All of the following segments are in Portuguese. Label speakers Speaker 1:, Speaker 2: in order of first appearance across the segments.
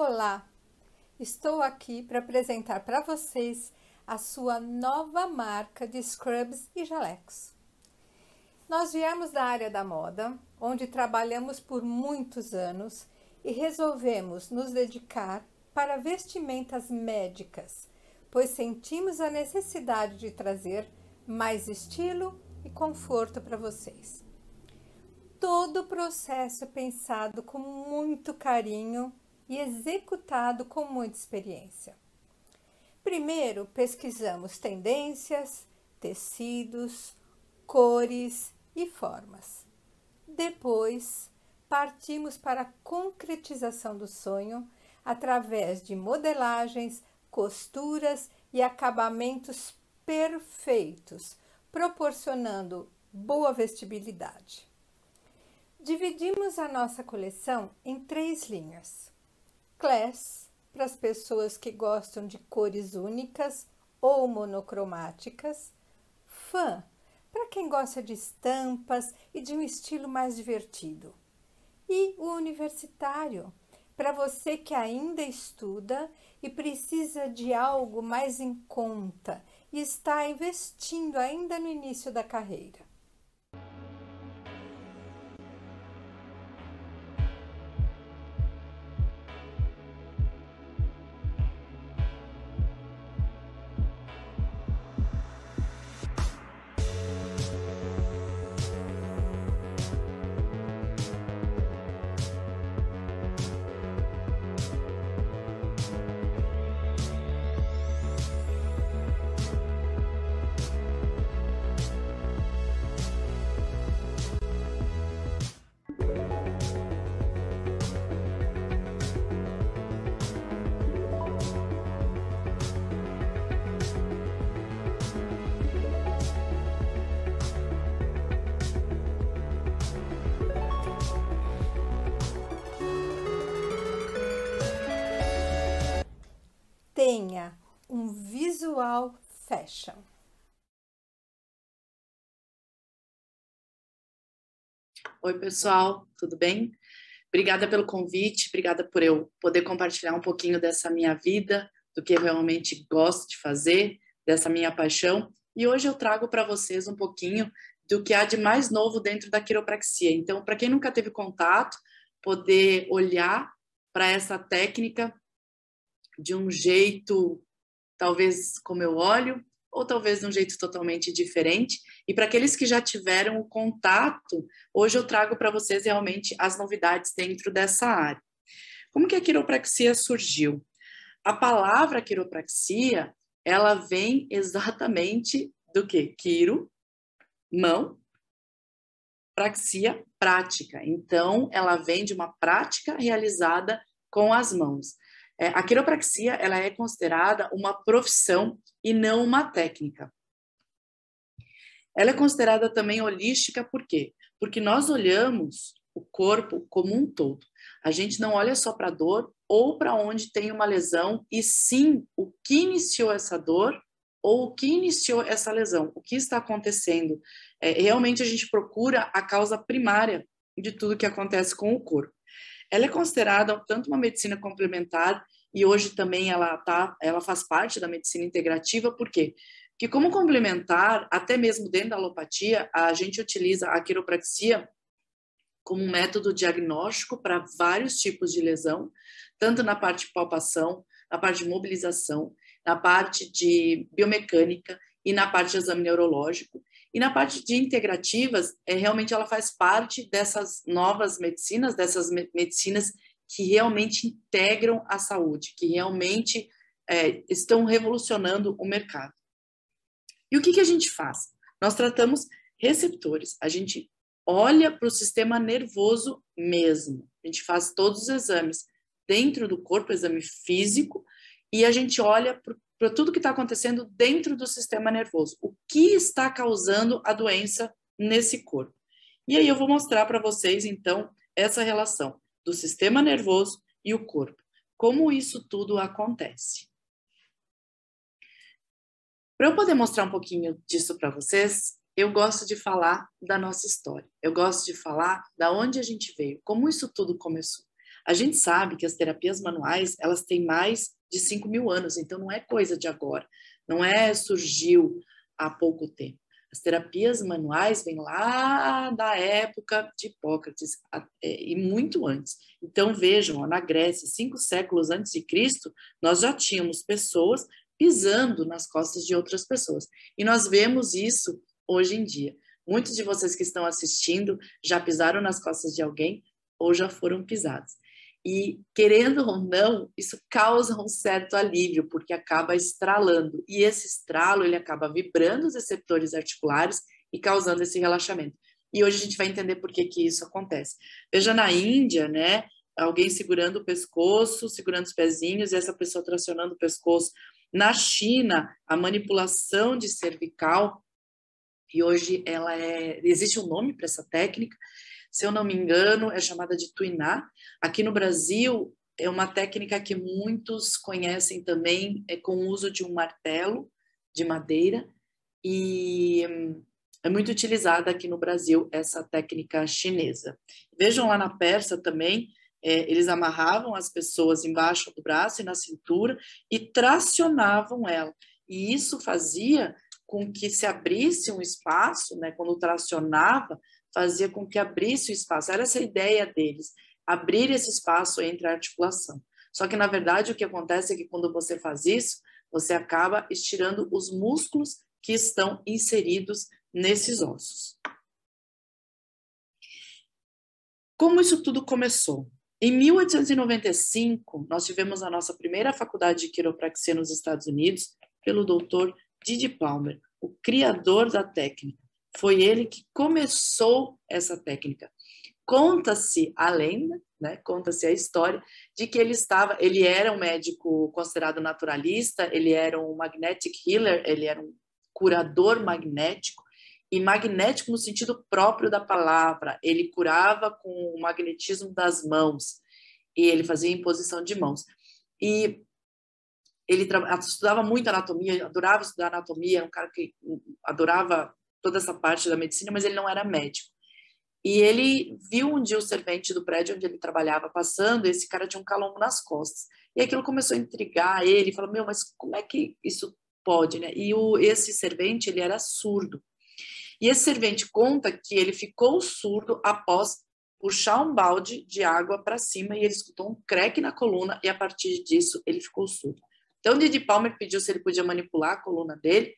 Speaker 1: Olá, estou aqui para apresentar para vocês a sua nova marca de scrubs e jalecos. Nós viemos da área da moda, onde trabalhamos por muitos anos e resolvemos nos dedicar para vestimentas médicas, pois sentimos a necessidade de trazer mais estilo e conforto para vocês. Todo o processo é pensado com muito carinho e executado com muita experiência. Primeiro, pesquisamos tendências, tecidos, cores e formas. Depois, partimos para a concretização do sonho através de modelagens, costuras e acabamentos perfeitos, proporcionando boa vestibilidade. Dividimos a nossa coleção em 3 linhas. Class, para as pessoas que gostam de cores únicas ou monocromáticas. Fun, para quem gosta de estampas e de um estilo mais divertido. E o universitário, para você que ainda estuda e precisa de algo mais em conta e está investindo ainda no início da carreira. Tenha um visual fashion.
Speaker 2: Oi, pessoal, tudo bem? Obrigada pelo convite, obrigada por eu poder compartilhar um pouquinho dessa minha vida, do que eu realmente gosto de fazer, dessa minha paixão. E hoje eu trago para vocês um pouquinho do que há de mais novo dentro da quiropraxia. Então, para quem nunca teve contato, poder olhar para essa técnica de um jeito, talvez como eu olho, ou talvez de um jeito totalmente diferente. E para aqueles que já tiveram o contato, hoje eu trago para vocês realmente as novidades dentro dessa área. Como que a quiropraxia surgiu? A palavra quiropraxia, ela vem exatamente do que? Quiro, mão, praxia, prática. Então, ela vem de uma prática realizada com as mãos. A quiropraxia, ela é considerada uma profissão e não uma técnica. Ela é considerada também holística, por quê? Porque nós olhamos o corpo como um todo. A gente não olha só para a dor ou para onde tem uma lesão, e sim o que iniciou essa dor ou o que iniciou essa lesão, o que está acontecendo. Realmente a gente procura a causa primária de tudo que acontece com o corpo. Ela é considerada tanto uma medicina complementar e hoje também ela faz parte da medicina integrativa, por quê? Porque como complementar, até mesmo dentro da alopatia, a gente utiliza a quiropraxia como um método diagnóstico para vários tipos de lesão, tanto na parte de palpação, na parte de mobilização, na parte de biomecânica e na parte de exame neurológico. E na parte de integrativas, realmente ela faz parte dessas novas medicinas, dessas medicinas que realmente integram a saúde, que realmente estão revolucionando o mercado. E o que a gente faz? Nós tratamos receptores, a gente olha para o sistema nervoso mesmo, a gente faz todos os exames dentro do corpo, exame físico, e a gente olha para tudo que está acontecendo dentro do sistema nervoso. O que está causando a doença nesse corpo? E aí eu vou mostrar para vocês, então, essa relação do sistema nervoso e o corpo. Como isso tudo acontece. Para eu poder mostrar um pouquinho disso para vocês, eu gosto de falar da nossa história. Eu gosto de falar da onde a gente veio, como isso tudo começou. A gente sabe que as terapias manuais, elas têm mais de 5.000 anos, então não é coisa de agora, não é surgiu há pouco tempo. As terapias manuais vêm lá da época de Hipócrates e muito antes. Então vejam, na Grécia, 5 séculos antes de Cristo, nós já tínhamos pessoas pisando nas costas de outras pessoas. E nós vemos isso hoje em dia. Muitos de vocês que estão assistindo já pisaram nas costas de alguém ou já foram pisados. E, querendo ou não, isso causa um certo alívio, porque acaba estralando. E esse estralo, ele acaba vibrando os receptores articulares e causando esse relaxamento. E hoje a gente vai entender por que que isso acontece. Veja na Índia, né? Alguém segurando o pescoço, segurando os pezinhos, e essa pessoa tracionando o pescoço. Na China, a manipulação de cervical, e hoje existe um nome para essa técnica, se eu não me engano, é chamada de tuiná. Aqui no Brasil, é uma técnica que muitos conhecem também, com o uso de um martelo de madeira, e é muito utilizada aqui no Brasil essa técnica chinesa. Vejam lá na Pérsia também, eles amarravam as pessoas embaixo do braço e na cintura e tracionavam ela. E isso fazia com que se abrisse um espaço, né, quando tracionava, fazia com que abrisse o espaço. Era essa a ideia deles, abrir esse espaço entre a articulação. Só que, na verdade, o que acontece é que quando você faz isso, você acaba estirando os músculos que estão inseridos nesses ossos. Como isso tudo começou? Em 1895, nós tivemos a nossa primeira faculdade de quiropraxia nos Estados Unidos pelo Dr. Didi Palmer, o criador da técnica. Foi ele que começou essa técnica. Conta-se a lenda, né? Conta-se a história de que ele era um médico considerado naturalista, ele era um magnetic healer, ele era um curador magnético, e magnético no sentido próprio da palavra. Ele curava com o magnetismo das mãos, e ele fazia imposição de mãos. E ele estudava muito anatomia, adorava estudar anatomia, era um cara que adorava toda essa parte da medicina, mas ele não era médico. E ele viu um dia o servente do prédio onde ele trabalhava passando, e esse cara tinha um calombo nas costas. E aquilo começou a intrigar ele, falou, mas como é que isso pode, né? E esse servente, ele era surdo. E esse servente conta que ele ficou surdo após puxar um balde de água para cima e ele escutou um creque na coluna e a partir disso ele ficou surdo. Então, Didi Palmer pediu se ele podia manipular a coluna dele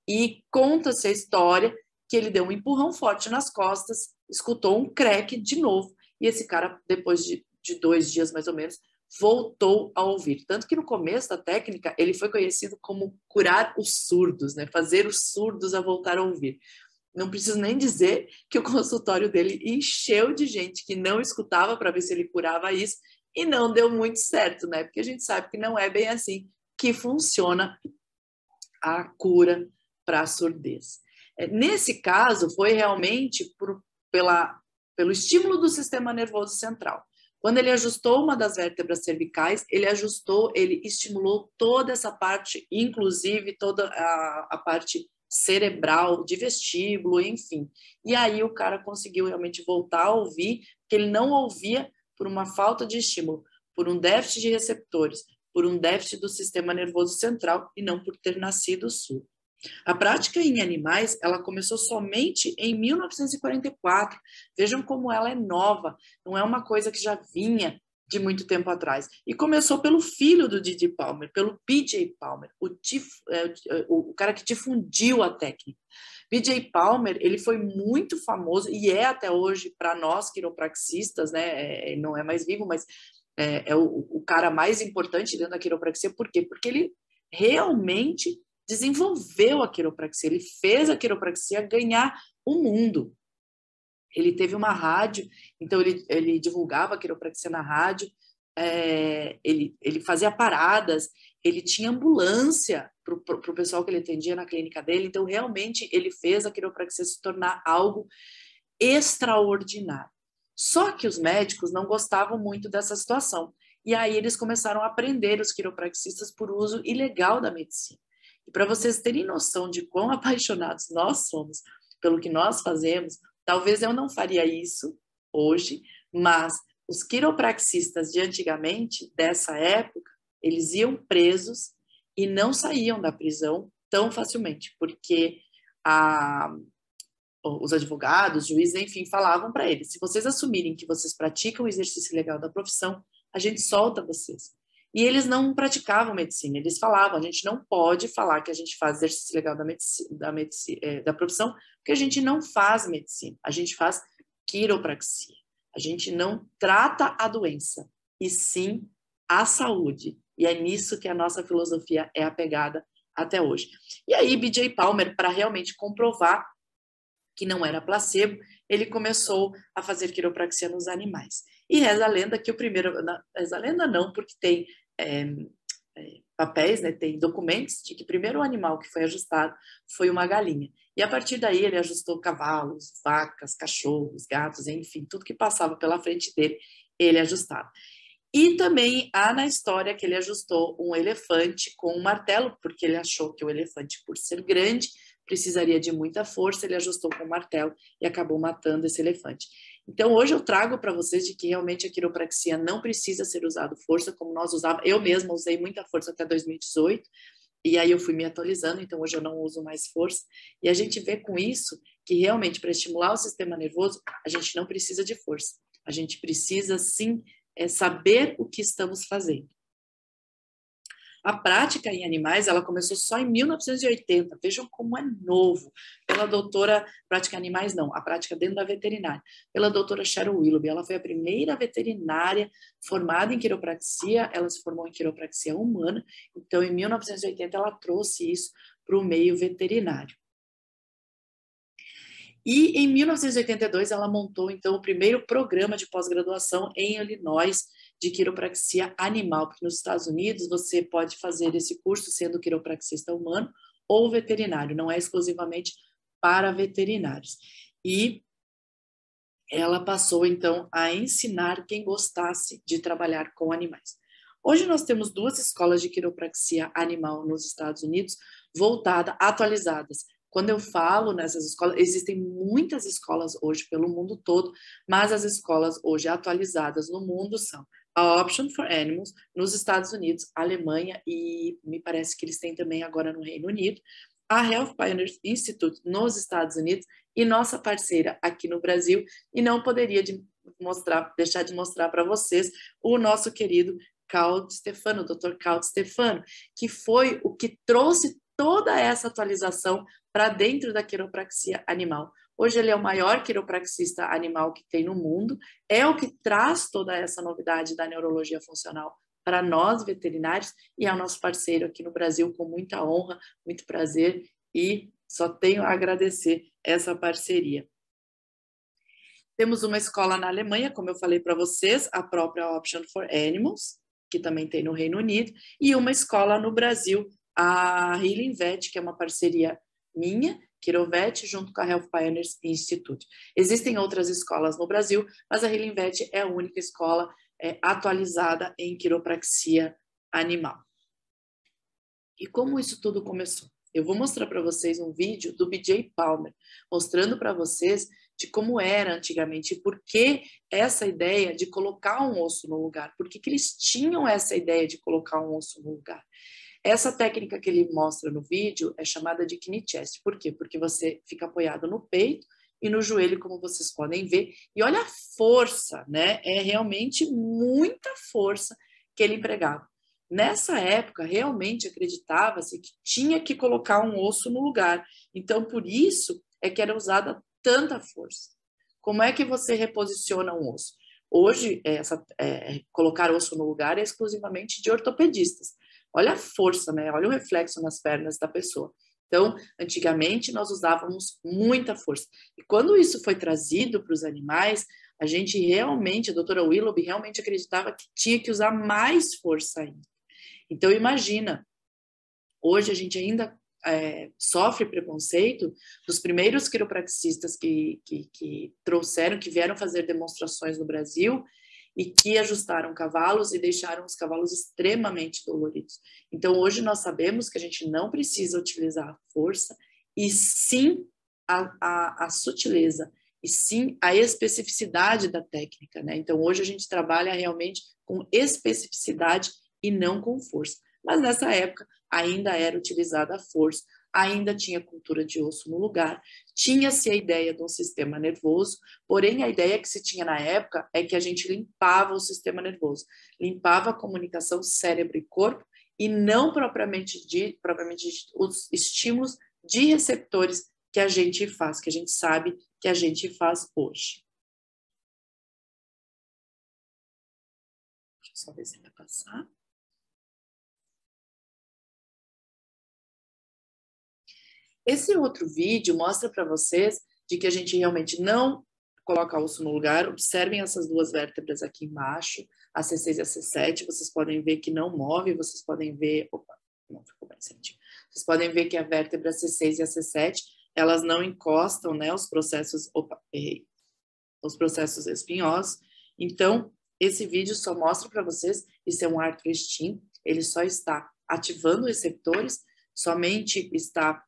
Speaker 2: e conta-se a história que ele deu um empurrão forte nas costas, escutou um creque de novo e esse cara, depois de 2 dias mais ou menos, voltou a ouvir. Tanto que no começo da técnica ele foi conhecido como curar os surdos, né? Fazer os surdos a voltar a ouvir. Não preciso nem dizer que o consultório dele encheu de gente que não escutava para ver se ele curava isso e não deu muito certo, né? Porque a gente sabe que não é bem assim que funciona a cura para a surdez. Nesse caso, foi realmente pelo estímulo do sistema nervoso central. Quando ele ajustou uma das vértebras cervicais, ele estimulou toda essa parte, inclusive toda a parte cerebral, de vestíbulo, enfim. E aí o cara conseguiu realmente voltar a ouvir, porque ele não ouvia por uma falta de estímulo, por um déficit de receptores, por um déficit do sistema nervoso central e não por ter nascido surdo. A prática em animais, ela começou somente em 1944. Vejam como ela é nova, não é uma coisa que já vinha de muito tempo atrás. E começou pelo filho do Didi Palmer, pelo B.J. Palmer, o cara que difundiu a técnica. B.J. Palmer, ele foi muito famoso e é até hoje para nós quiropraxistas, né? Não é mais vivo, mas é o cara mais importante dentro da quiropraxia. Por quê? Porque ele realmente desenvolveu a quiropraxia, ele fez a quiropraxia ganhar o mundo. Ele teve uma rádio, então ele divulgava a quiropraxia na rádio, ele fazia paradas, ele tinha ambulância para o pessoal que ele atendia na clínica dele, então realmente ele fez a quiropraxia se tornar algo extraordinário. Só que os médicos não gostavam muito dessa situação, e aí eles começaram a prender os quiropraxistas por uso ilegal da medicina. E para vocês terem noção de quão apaixonados nós somos pelo que nós fazemos, talvez eu não faria isso hoje, mas Os quiropraxistas de antigamente, dessa época, eles iam presos e não saíam da prisão tão facilmente, porque os advogados, juízes, enfim, falavam para eles: se vocês assumirem que vocês praticam o exercício legal da profissão, a gente solta vocês. E eles não praticavam medicina, eles falavam: a gente não pode falar que a gente faz exercício legal da profissão, porque a gente não faz medicina, a gente faz quiropraxia. A gente não trata a doença, e sim a saúde. E é nisso que a nossa filosofia é apegada até hoje. E aí, B.J. Palmer, para realmente comprovar que não era placebo, ele começou a fazer quiropraxia nos animais. E reza a lenda que o primeiro... Reza a lenda não, porque tem papéis, né, tem documentos de que o primeiro animal que foi ajustado foi uma galinha. E a partir daí ele ajustou cavalos, vacas, cachorros, gatos, enfim, tudo que passava pela frente dele, ele ajustava. E também há na história que ele ajustou um elefante com um martelo, porque ele achou que o elefante, por ser grande, precisaria de muita força, ele ajustou com um martelo e acabou matando esse elefante. Então, hoje eu trago para vocês de que realmente a quiropraxia não precisa ser usado força, como nós usávamos. Eu mesma usei muita força até 2018, e aí eu fui me atualizando, então hoje eu não uso mais força. E a gente vê com isso que realmente para estimular o sistema nervoso, a gente não precisa de força. A gente precisa, sim, saber o que estamos fazendo. A prática em animais, ela começou só em 1980, vejam como é novo, pela doutora, prática em animais não, a prática dentro da veterinária, pela doutora Cheryl Willoughby. Ela foi a primeira veterinária formada em quiropraxia, ela se formou em quiropraxia humana, então em 1980 ela trouxe isso para o meio veterinário. E em 1982 ela montou então o primeiro programa de pós-graduação em Illinois de quiropraxia animal, porque nos Estados Unidos você pode fazer esse curso sendo quiropraxista humano ou veterinário, não é exclusivamente para veterinários. E ela passou então a ensinar quem gostasse de trabalhar com animais. Hoje nós temos 2 escolas de quiropraxia animal nos Estados Unidos, atualizadas. Quando eu falo nessas escolas, existem muitas escolas hoje pelo mundo todo, mas as escolas hoje atualizadas no mundo são a Option for Animals, nos Estados Unidos, Alemanha, e me parece que eles têm também agora no Reino Unido, a Health Pioneers Institute nos Estados Unidos e nossa parceira aqui no Brasil, e não poderia deixar de mostrar para vocês o nosso querido Cal Stefano, o Dr. Cal Stefano, que foi o que trouxe toda essa atualização para dentro da quiropraxia animal. Hoje ele é o maior quiropraxista animal que tem no mundo, é o que traz toda essa novidade da neurologia funcional para nós veterinários e é o nosso parceiro aqui no Brasil com muita honra, muito prazer e só tenho a agradecer essa parceria. Temos uma escola na Alemanha, como eu falei para vocês, a própria Option for Animals, que também tem no Reino Unido, e uma escola no Brasil, a Healing Vet, que é uma parceria minha, Quirovet, junto com a Health Pioneers Institute. Existem outras escolas no Brasil, mas a Healing Vet é a única escola atualizada em quiropraxia animal. E como isso tudo começou? Eu vou mostrar para vocês um vídeo do B.J. Palmer, mostrando para vocês de como era antigamente e por que essa ideia de colocar um osso no lugar, por que eles tinham essa ideia de colocar um osso no lugar. Essa técnica que ele mostra no vídeo é chamada de knee chest. Por quê? Porque você fica apoiado no peito e no joelho, como vocês podem ver. E olha a força, né? É realmente muita força que ele empregava. Nessa época, realmente acreditava-se que tinha que colocar um osso no lugar. Então, por isso é que era usada tanta força. Como é que você reposiciona um osso? Hoje, colocar osso no lugar é exclusivamente de ortopedistas. Olha a força, né? Olha o reflexo nas pernas da pessoa. Então, antigamente, nós usávamos muita força. E quando isso foi trazido para os animais, a gente realmente, a doutora Willoughby realmente acreditava que tinha que usar mais força ainda. Então, imagina, hoje a gente ainda sofre preconceito dos primeiros quiropraxistas que trouxeram, que vieram fazer demonstrações no Brasil, e que ajustaram cavalos e deixaram os cavalos extremamente doloridos. Então, hoje nós sabemos que a gente não precisa utilizar a força, e sim a sutileza e sim a especificidade da técnica, né? Então, hoje a gente trabalha realmente com especificidade e não com força. Mas nessa época ainda era utilizada a força, ainda tinha cultura de osso no lugar, tinha-se a ideia de um sistema nervoso, porém a ideia que se tinha na época é que a gente limpava o sistema nervoso, limpava a comunicação cérebro e corpo, e não propriamente os estímulos de receptores que a gente faz, que a gente sabe que a gente faz hoje. Deixa eu só ver se vai passar. Esse outro vídeo mostra para vocês de que a gente realmente não coloca osso no lugar. Observem essas duas vértebras aqui embaixo, a C6 e a C7. Vocês podem ver que não move, vocês podem ver... Opa, não ficou bem certinho. Vocês podem ver que a vértebra C6 e a C7, elas não encostam, né, os processos... Opa, errei. Os processos espinhosos. Então, esse vídeo só mostra para vocês, isso é um arthroestim, ele só está ativando receptores, somente está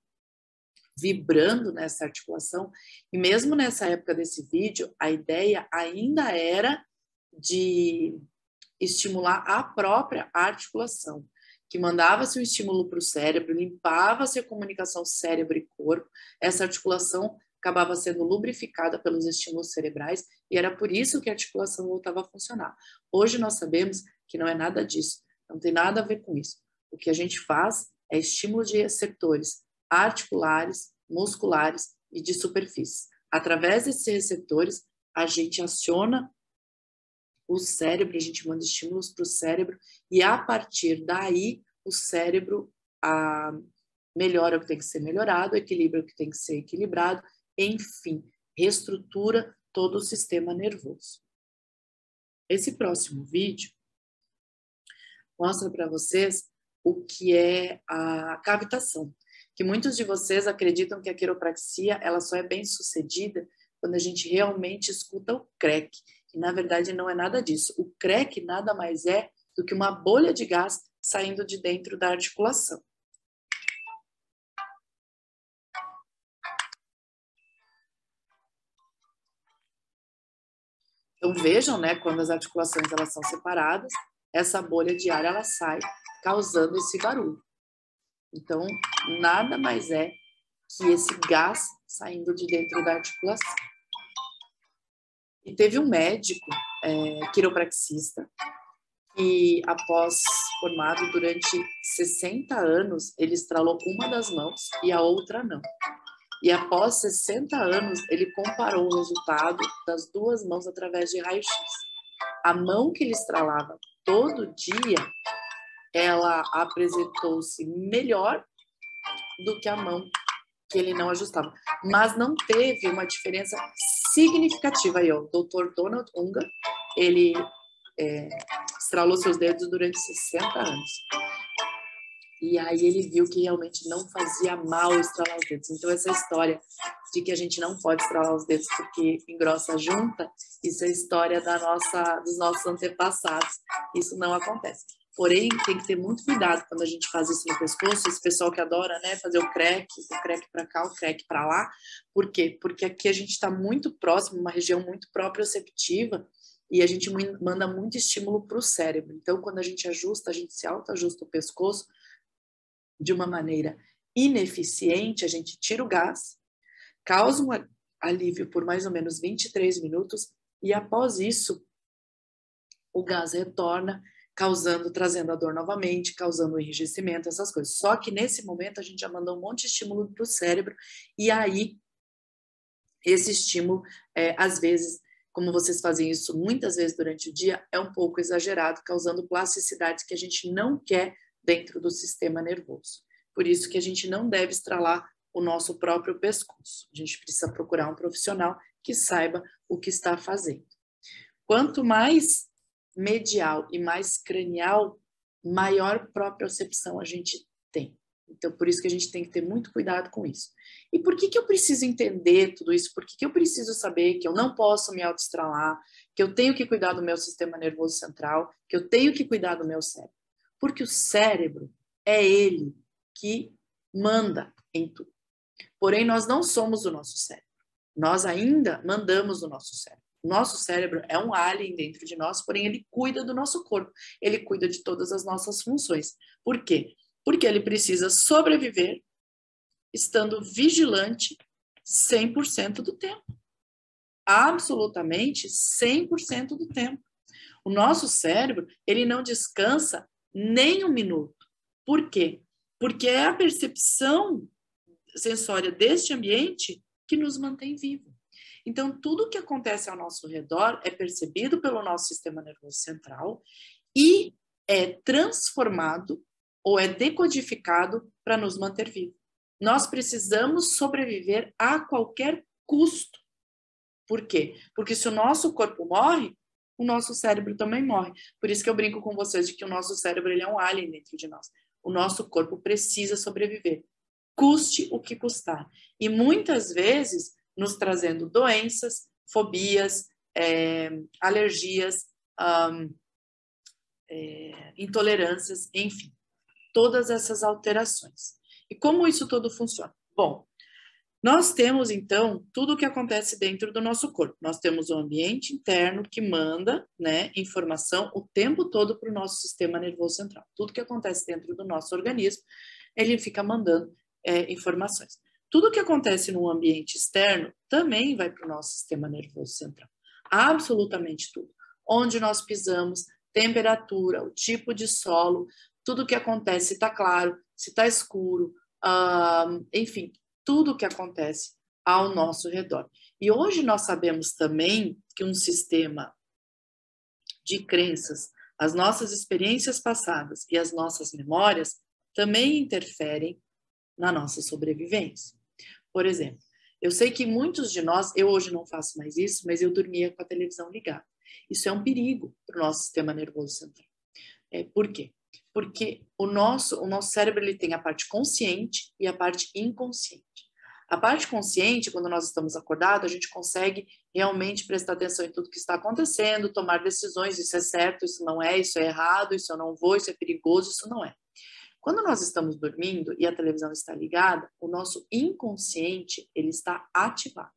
Speaker 2: vibrando nessa articulação, e mesmo nessa época desse vídeo, a ideia ainda era de estimular a própria articulação, que mandava-se um estímulo para o cérebro, limpava-se a comunicação cérebro e corpo, essa articulação acabava sendo lubrificada pelos estímulos cerebrais, e era por isso que a articulação voltava a funcionar. Hoje nós sabemos que não é nada disso, não tem nada a ver com isso. O que a gente faz é estímulo de receptores articulares, musculares e de superfície. Através desses receptores, a gente aciona o cérebro, a gente manda estímulos para o cérebro, e a partir daí, o cérebro melhora o que tem que ser melhorado, equilibra o que tem que ser equilibrado, enfim, reestrutura todo o sistema nervoso. Esse próximo vídeo mostra para vocês o que é a cavitação, que muitos de vocês acreditam que a quiropraxia ela só é bem sucedida quando a gente realmente escuta o crack, e na verdade não é nada disso. O crack nada mais é do que uma bolha de gás saindo de dentro da articulação. Então vejam, né, quando as articulações elas são separadas, essa bolha de ar ela sai causando esse barulho. Então, nada mais é que esse gás saindo de dentro da articulação. E teve um médico quiropraxista que, após formado durante 60 anos, ele estralou uma das mãos e a outra não. E após 60 anos, ele comparou o resultado das duas mãos através de raio-x. A mão que ele estralava todo dia, ela apresentou-se melhor do que a mão que ele não ajustava. Mas não teve uma diferença significativa. Aí, ó, o Dr. Donald Unger, ele estralou seus dedos durante 60 anos. E aí ele viu que realmente não fazia mal estralar os dedos. Então essa história de que a gente não pode estralar os dedos porque engrossa a junta, isso é história dos nossos antepassados. Isso não acontece. Porém, tem que ter muito cuidado quando a gente faz isso no pescoço. Esse pessoal que adora, né, fazer o crack para cá, o crack para lá. Por quê? Porque aqui a gente está muito próximo, uma região muito proprioceptiva, e a gente manda muito estímulo para o cérebro. Então, quando a gente ajusta, a gente se autoajusta o pescoço de uma maneira ineficiente, a gente tira o gás, causa um alívio por mais ou menos 23 minutos, e após isso, o gás retorna, trazendo a dor novamente, causando o enrijecimento, essas coisas. Só que nesse momento a gente já mandou um monte de estímulo para o cérebro, e aí esse estímulo, às vezes, como vocês fazem isso muitas vezes durante o dia, é um pouco exagerado, causando plasticidades que a gente não quer dentro do sistema nervoso. Por isso que a gente não deve estralar o nosso próprio pescoço. A gente precisa procurar um profissional que saiba o que está fazendo. Quanto mais medial e mais cranial, maior propriocepção a gente tem. Então, por isso que a gente tem que ter muito cuidado com isso. E por que eu preciso entender tudo isso? Por que eu preciso saber que eu não posso me autoestralar, que eu tenho que cuidar do meu sistema nervoso central, que eu tenho que cuidar do meu cérebro? Porque o cérebro é ele que manda em tudo. Porém, nós não somos o nosso cérebro. Nós ainda mandamos no nosso cérebro. O nosso cérebro é um alien dentro de nós, porém ele cuida do nosso corpo. Ele cuida de todas as nossas funções. Por quê? Porque ele precisa sobreviver estando vigilante 100% do tempo. Absolutamente 100% do tempo. O nosso cérebro, ele não descansa nem um minuto. Por quê? Porque é a percepção sensória deste ambiente que nos mantém vivo. Então, tudo o que acontece ao nosso redor é percebido pelo nosso sistema nervoso central e é transformado ou é decodificado para nos manter vivos. Nós precisamos sobreviver a qualquer custo. Por quê? Porque se o nosso corpo morre, o nosso cérebro também morre. Por isso que eu brinco com vocês de que o nosso cérebro ele é um alien dentro de nós. O nosso corpo precisa sobreviver, custe o que custar. E muitas vezes nos trazendo doenças, fobias, alergias, intolerâncias, enfim, todas essas alterações. E como isso tudo funciona? Bom, nós temos, então, tudo o que acontece dentro do nosso corpo. Nós temos o ambiente interno que manda, né, informação o tempo todo para o nosso sistema nervoso central. Tudo que acontece dentro do nosso organismo, ele fica mandando informações. Tudo que acontece no ambiente externo também vai para o nosso sistema nervoso central. Absolutamente tudo. Onde nós pisamos, temperatura, o tipo de solo, tudo que acontece, se está claro, se está escuro, enfim, tudo o que acontece ao nosso redor. E hoje nós sabemos também que um sistema de crenças, as nossas experiências passadas e as nossas memórias também interferem na nossa sobrevivência. Por exemplo, eu sei que muitos de nós, eu hoje não faço mais isso, mas eu dormia com a televisão ligada. Isso é um perigo para o nosso sistema nervoso central. Por quê? Porque o nosso cérebro ele tem a parte consciente e a parte inconsciente. A parte consciente, quando nós estamos acordados, a gente consegue realmente prestar atenção em tudo que está acontecendo, tomar decisões, isso é certo, isso não é, isso é errado, isso eu não vou, isso é perigoso, isso não é. Quando nós estamos dormindo e a televisão está ligada, o nosso inconsciente ele está ativado.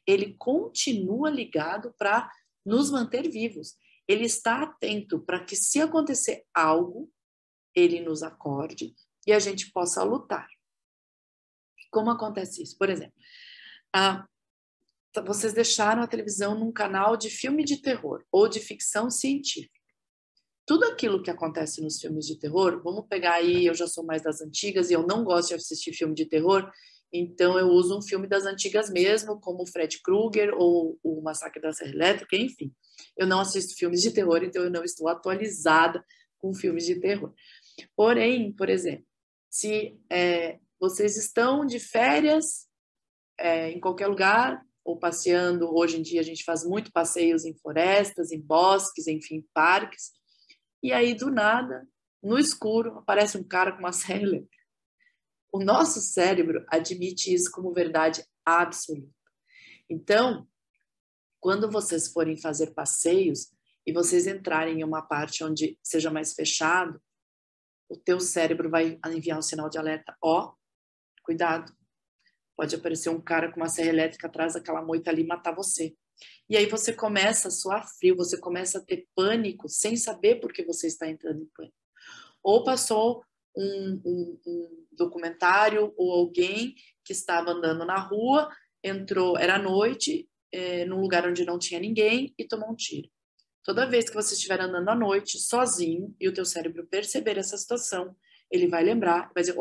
Speaker 2: Ele continua ligado para nos manter vivos. Ele está atento para que, se acontecer algo, ele nos acorde e a gente possa lutar. Como acontece isso? Por exemplo, vocês deixaram a televisão num canal de filme de terror ou de ficção científica. Tudo aquilo que acontece nos filmes de terror, vamos pegar aí, eu já sou mais das antigas e eu não gosto de assistir filme de terror, então eu uso um filme das antigas mesmo, como o Fred Krueger ou o Massacre da Serra Elétrica, enfim. Eu não assisto filmes de terror, então eu não estou atualizada com filmes de terror. Porém, por exemplo, se vocês estão de férias em qualquer lugar, ou passeando, hoje em dia a gente faz muito passeios em florestas, em bosques, enfim, parques, e aí do nada, no escuro, aparece um cara com uma serra elétrica. O nosso cérebro admite isso como verdade absoluta. Então, quando vocês forem fazer passeios e vocês entrarem em uma parte onde seja mais fechado, o teu cérebro vai enviar um sinal de alerta. Cuidado. Pode aparecer um cara com uma serra elétrica atrás daquela moita ali e matar você. E aí você começa a suar frio, você começa a ter pânico sem saber por que você está entrando em pânico. Ou passou um documentário ou alguém que estava andando na rua, entrou, era noite, num lugar onde não tinha ninguém e tomou um tiro. Toda vez que você estiver andando à noite, sozinho, e o teu cérebro perceber essa situação, ele vai lembrar, vai dizer,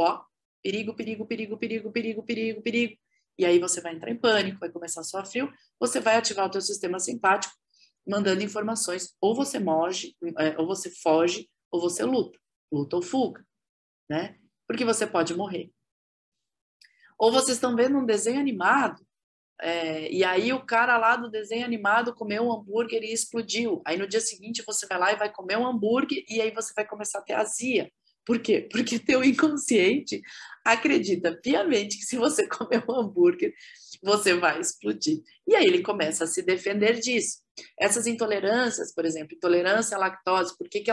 Speaker 2: perigo, perigo, perigo, perigo, perigo, perigo, perigo. E aí você vai entrar em pânico, vai começar a suar frio, você vai ativar o teu sistema simpático, mandando informações, ou você foge, ou você luta ou fuga, né? Porque você pode morrer. Ou vocês estão vendo um desenho animado, e aí o cara lá do desenho animado comeu um hambúrguer e explodiu. Aí no dia seguinte você vai lá e vai comer um hambúrguer e aí você vai começar a ter azia. Por quê? Porque teu inconsciente acredita piamente que se você comer um hambúrguer, você vai explodir. E aí ele começa a se defender disso. Essas intolerâncias, por exemplo, intolerância à lactose, por que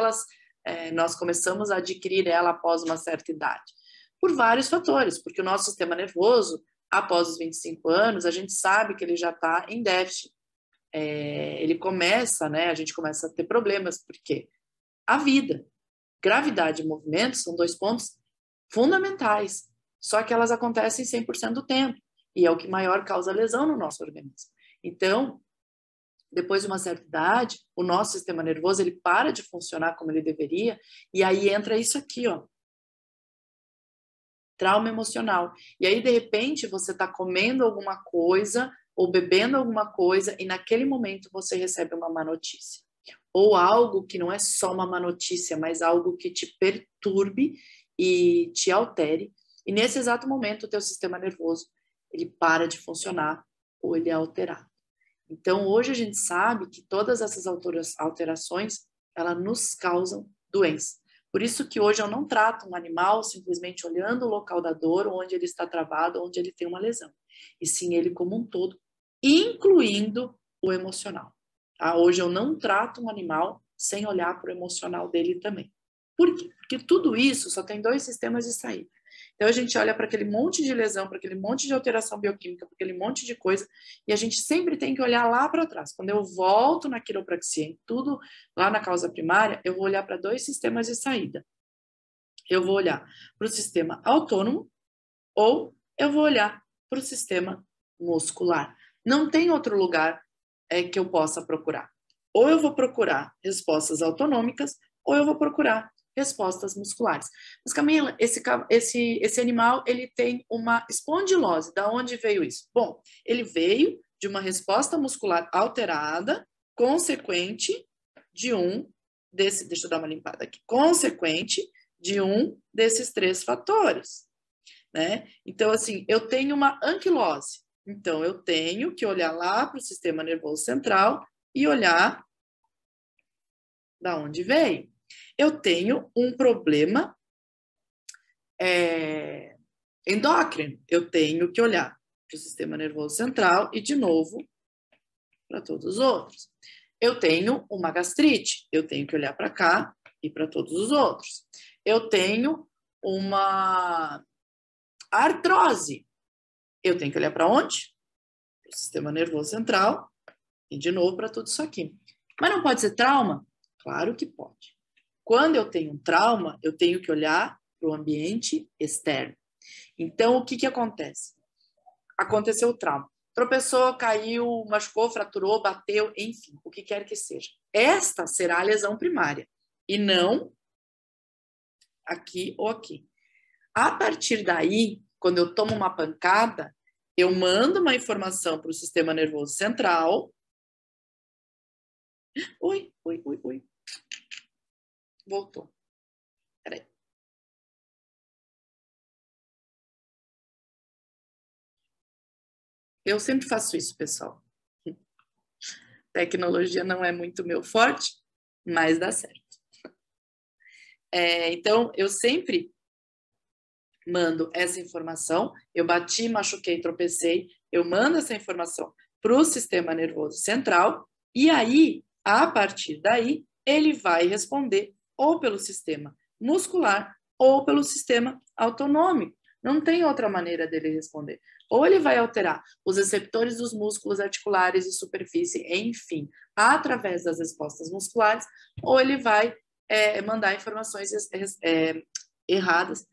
Speaker 2: nós começamos a adquirir ela após uma certa idade? Por vários fatores, porque o nosso sistema nervoso após os 25 anos, a gente sabe que ele já está em déficit. Ele começa, né, a gente começa a ter problemas, porque a vida, gravidade e movimento são 2 pontos fundamentais, só que elas acontecem 100% do tempo, e é o que maior causa lesão no nosso organismo. Então, depois de uma certa idade, o nosso sistema nervoso, ele para de funcionar como ele deveria, e aí entra isso aqui, ó, trauma emocional. E aí, de repente, você está comendo alguma coisa ou bebendo alguma coisa e naquele momento você recebe uma má notícia. Ou algo que não é só uma má notícia, mas algo que te perturbe e te altere. E nesse exato momento, o teu sistema nervoso, ele para de funcionar ou ele é alterado. Então, hoje a gente sabe que todas essas alterações, elas nos causam doença. Por isso que hoje eu não trato um animal simplesmente olhando o local da dor, onde ele está travado, onde ele tem uma lesão. E sim ele como um todo, incluindo o emocional. Tá? Hoje eu não trato um animal sem olhar para o emocional dele também. Por quê? Porque tudo isso só tem 2 sistemas de saída. Então a gente olha para aquele monte de lesão, para aquele monte de alteração bioquímica, para aquele monte de coisa, e a gente sempre tem que olhar lá para trás. Quando eu volto na quiropraxia, em tudo lá na causa primária, eu vou olhar para 2 sistemas de saída. Eu vou olhar para o sistema autônomo ou eu vou olhar para o sistema muscular. Não tem outro lugar que eu possa procurar. Ou eu vou procurar respostas autonômicas, ou eu vou procurar respostas musculares. Mas, Camila, esse animal, ele tem uma espondilose. Da onde veio isso? Bom, ele veio de uma resposta muscular alterada, consequente de deixa eu dar uma limpada aqui, consequente de um desses 3 fatores, né? Então, assim, eu tenho uma anquilose. Então, eu tenho que olhar lá para o sistema nervoso central e olhar da onde veio. Eu tenho um problema endócrino. Eu tenho que olhar para o sistema nervoso central e, de novo, para todos os outros. Eu tenho uma gastrite. Eu tenho que olhar para cá e para todos os outros. Eu tenho uma artrose. Eu tenho que olhar para onde? Para o sistema nervoso central e, de novo, para tudo isso aqui. Mas não pode ser trauma? Claro que pode. Quando eu tenho um trauma, eu tenho que olhar para o ambiente externo. Então, o que acontece? Aconteceu o trauma. Tropeçou, caiu, machucou, fraturou, bateu, enfim, o que quer que seja. Esta será a lesão primária, e não aqui ou aqui. A partir daí, quando eu tomo uma pancada, eu mando uma informação para o sistema nervoso central. Ui. Voltou. Peraí. Eu sempre faço isso, pessoal. Tecnologia não é muito meu forte, mas dá certo. Então, eu sempre mando essa informação. Eu bati, machuquei, tropecei. Eu mando essa informação para o sistema nervoso central. E aí, a partir daí, ele vai responder ou pelo sistema muscular ou pelo sistema autonômico. Não tem outra maneira dele responder. Ou ele vai alterar os receptores dos músculos articulares e superfície, enfim, através das respostas musculares, ou ele vai mandar informações erradas,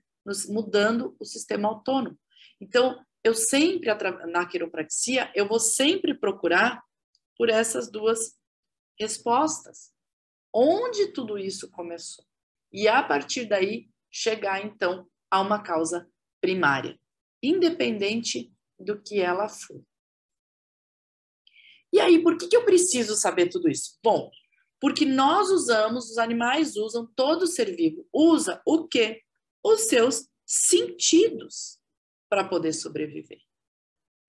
Speaker 2: mudando o sistema autônomo. Então, eu sempre, na quiropraxia, eu vou sempre procurar por essas 2 respostas. Onde tudo isso começou? E a partir daí, chegar, então, a uma causa primária, independente do que ela for. E aí, por que eu preciso saber tudo isso? Bom, porque nós usamos, os animais usam, todo ser vivo usa o quê? Os seus sentidos para poder sobreviver.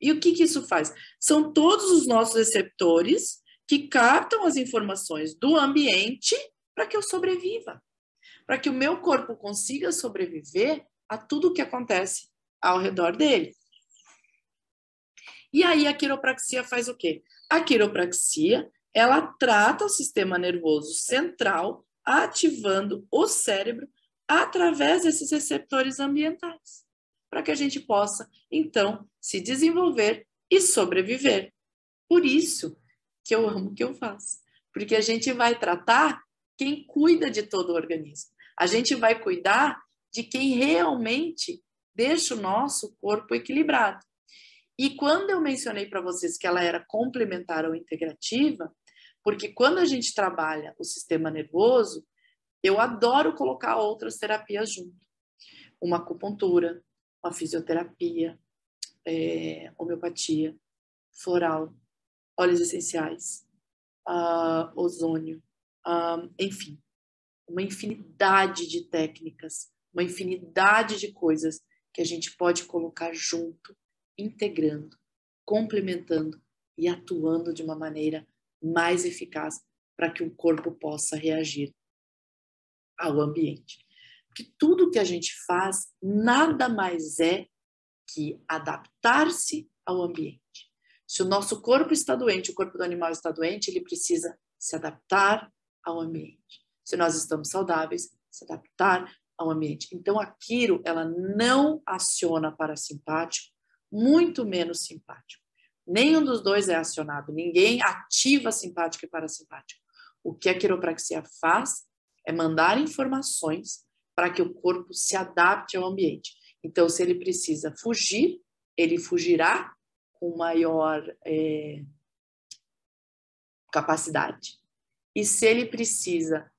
Speaker 2: E o que isso faz? São todos os nossos receptores que captam as informações do ambiente para que eu sobreviva, para que o meu corpo consiga sobreviver a tudo o que acontece ao redor dele. E aí a quiropraxia faz o quê? A quiropraxia, ela trata o sistema nervoso central, ativando o cérebro através desses receptores ambientais, para que a gente possa, então, se desenvolver e sobreviver. Por isso que eu amo o que eu faço, porque a gente vai tratar quem cuida de todo o organismo. A gente vai cuidar de quem realmente deixa o nosso corpo equilibrado. E quando eu mencionei para vocês que ela era complementar ou integrativa, porque quando a gente trabalha o sistema nervoso, eu adoro colocar outras terapias junto. Uma acupuntura, uma fisioterapia, homeopatia, floral, óleos essenciais, ozônio, enfim, uma infinidade de técnicas, uma infinidade de coisas que a gente pode colocar junto, integrando, complementando e atuando de uma maneira mais eficaz para que o corpo possa reagir ao ambiente. Porque tudo que a gente faz nada mais é que adaptar-se ao ambiente. Se o nosso corpo está doente, o corpo do animal está doente, ele precisa se adaptar ao ambiente. Se nós estamos saudáveis, se adaptar ao ambiente. Então, a quiro, ela não aciona parasimpático, muito menos simpático. Nenhum dos dois é acionado, ninguém ativa simpático e parasimpático. O que a quiropraxia faz é mandar informações para que o corpo se adapte ao ambiente. Então, se ele precisa fugir, ele fugirá com maior capacidade. E se ele precisa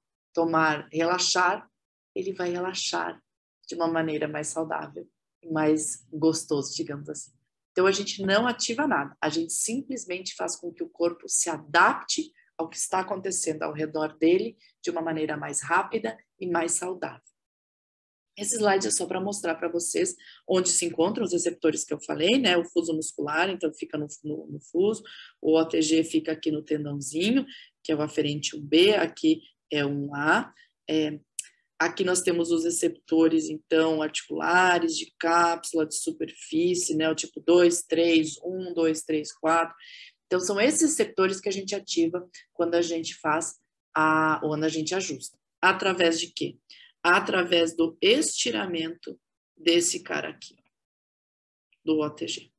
Speaker 2: relaxar, ele vai relaxar de uma maneira mais saudável, mais gostoso, digamos assim. Então, a gente não ativa nada, a gente simplesmente faz com que o corpo se adapte ao que está acontecendo ao redor dele de uma maneira mais rápida e mais saudável. Esse slide é só para mostrar para vocês onde se encontram os receptores que eu falei, né? O fuso muscular, então fica no fuso, o OTG fica aqui no tendãozinho, que é o aferente 1B, aqui é 1A. Aqui nós temos os receptores, então, articulares, de cápsula, de superfície, né? O tipo 2, 3, 1, 2, 3, 4. Então, são esses receptores que a gente ativa quando a gente faz ou quando a gente ajusta. Através de quê? Através do estiramento desse cara aqui, do OTG.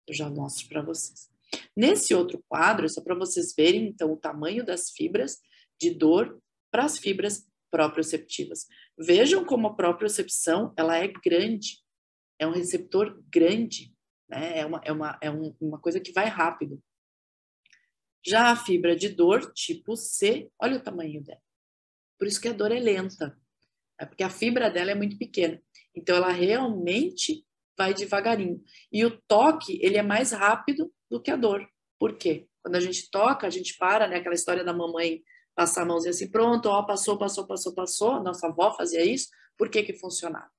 Speaker 2: Eu já mostro para vocês. Nesse outro quadro, é só para vocês verem, então, o tamanho das fibras de dor para as fibras proprioceptivas. Vejam como a propriocepção, ela é grande, é um receptor grande, né? É uma coisa que vai rápido. Já a fibra de dor, tipo C, olha o tamanho dela. Por isso que a dor é lenta, porque a fibra dela é muito pequena. Então, ela realmente vai devagarinho. E o toque, ele é mais rápido do que a dor. Por quê? Quando a gente toca, a gente para, né? Aquela história da mamãe passar a mãozinha assim, pronto, ó, passou. Nossa avó fazia isso. Por que que funcionava?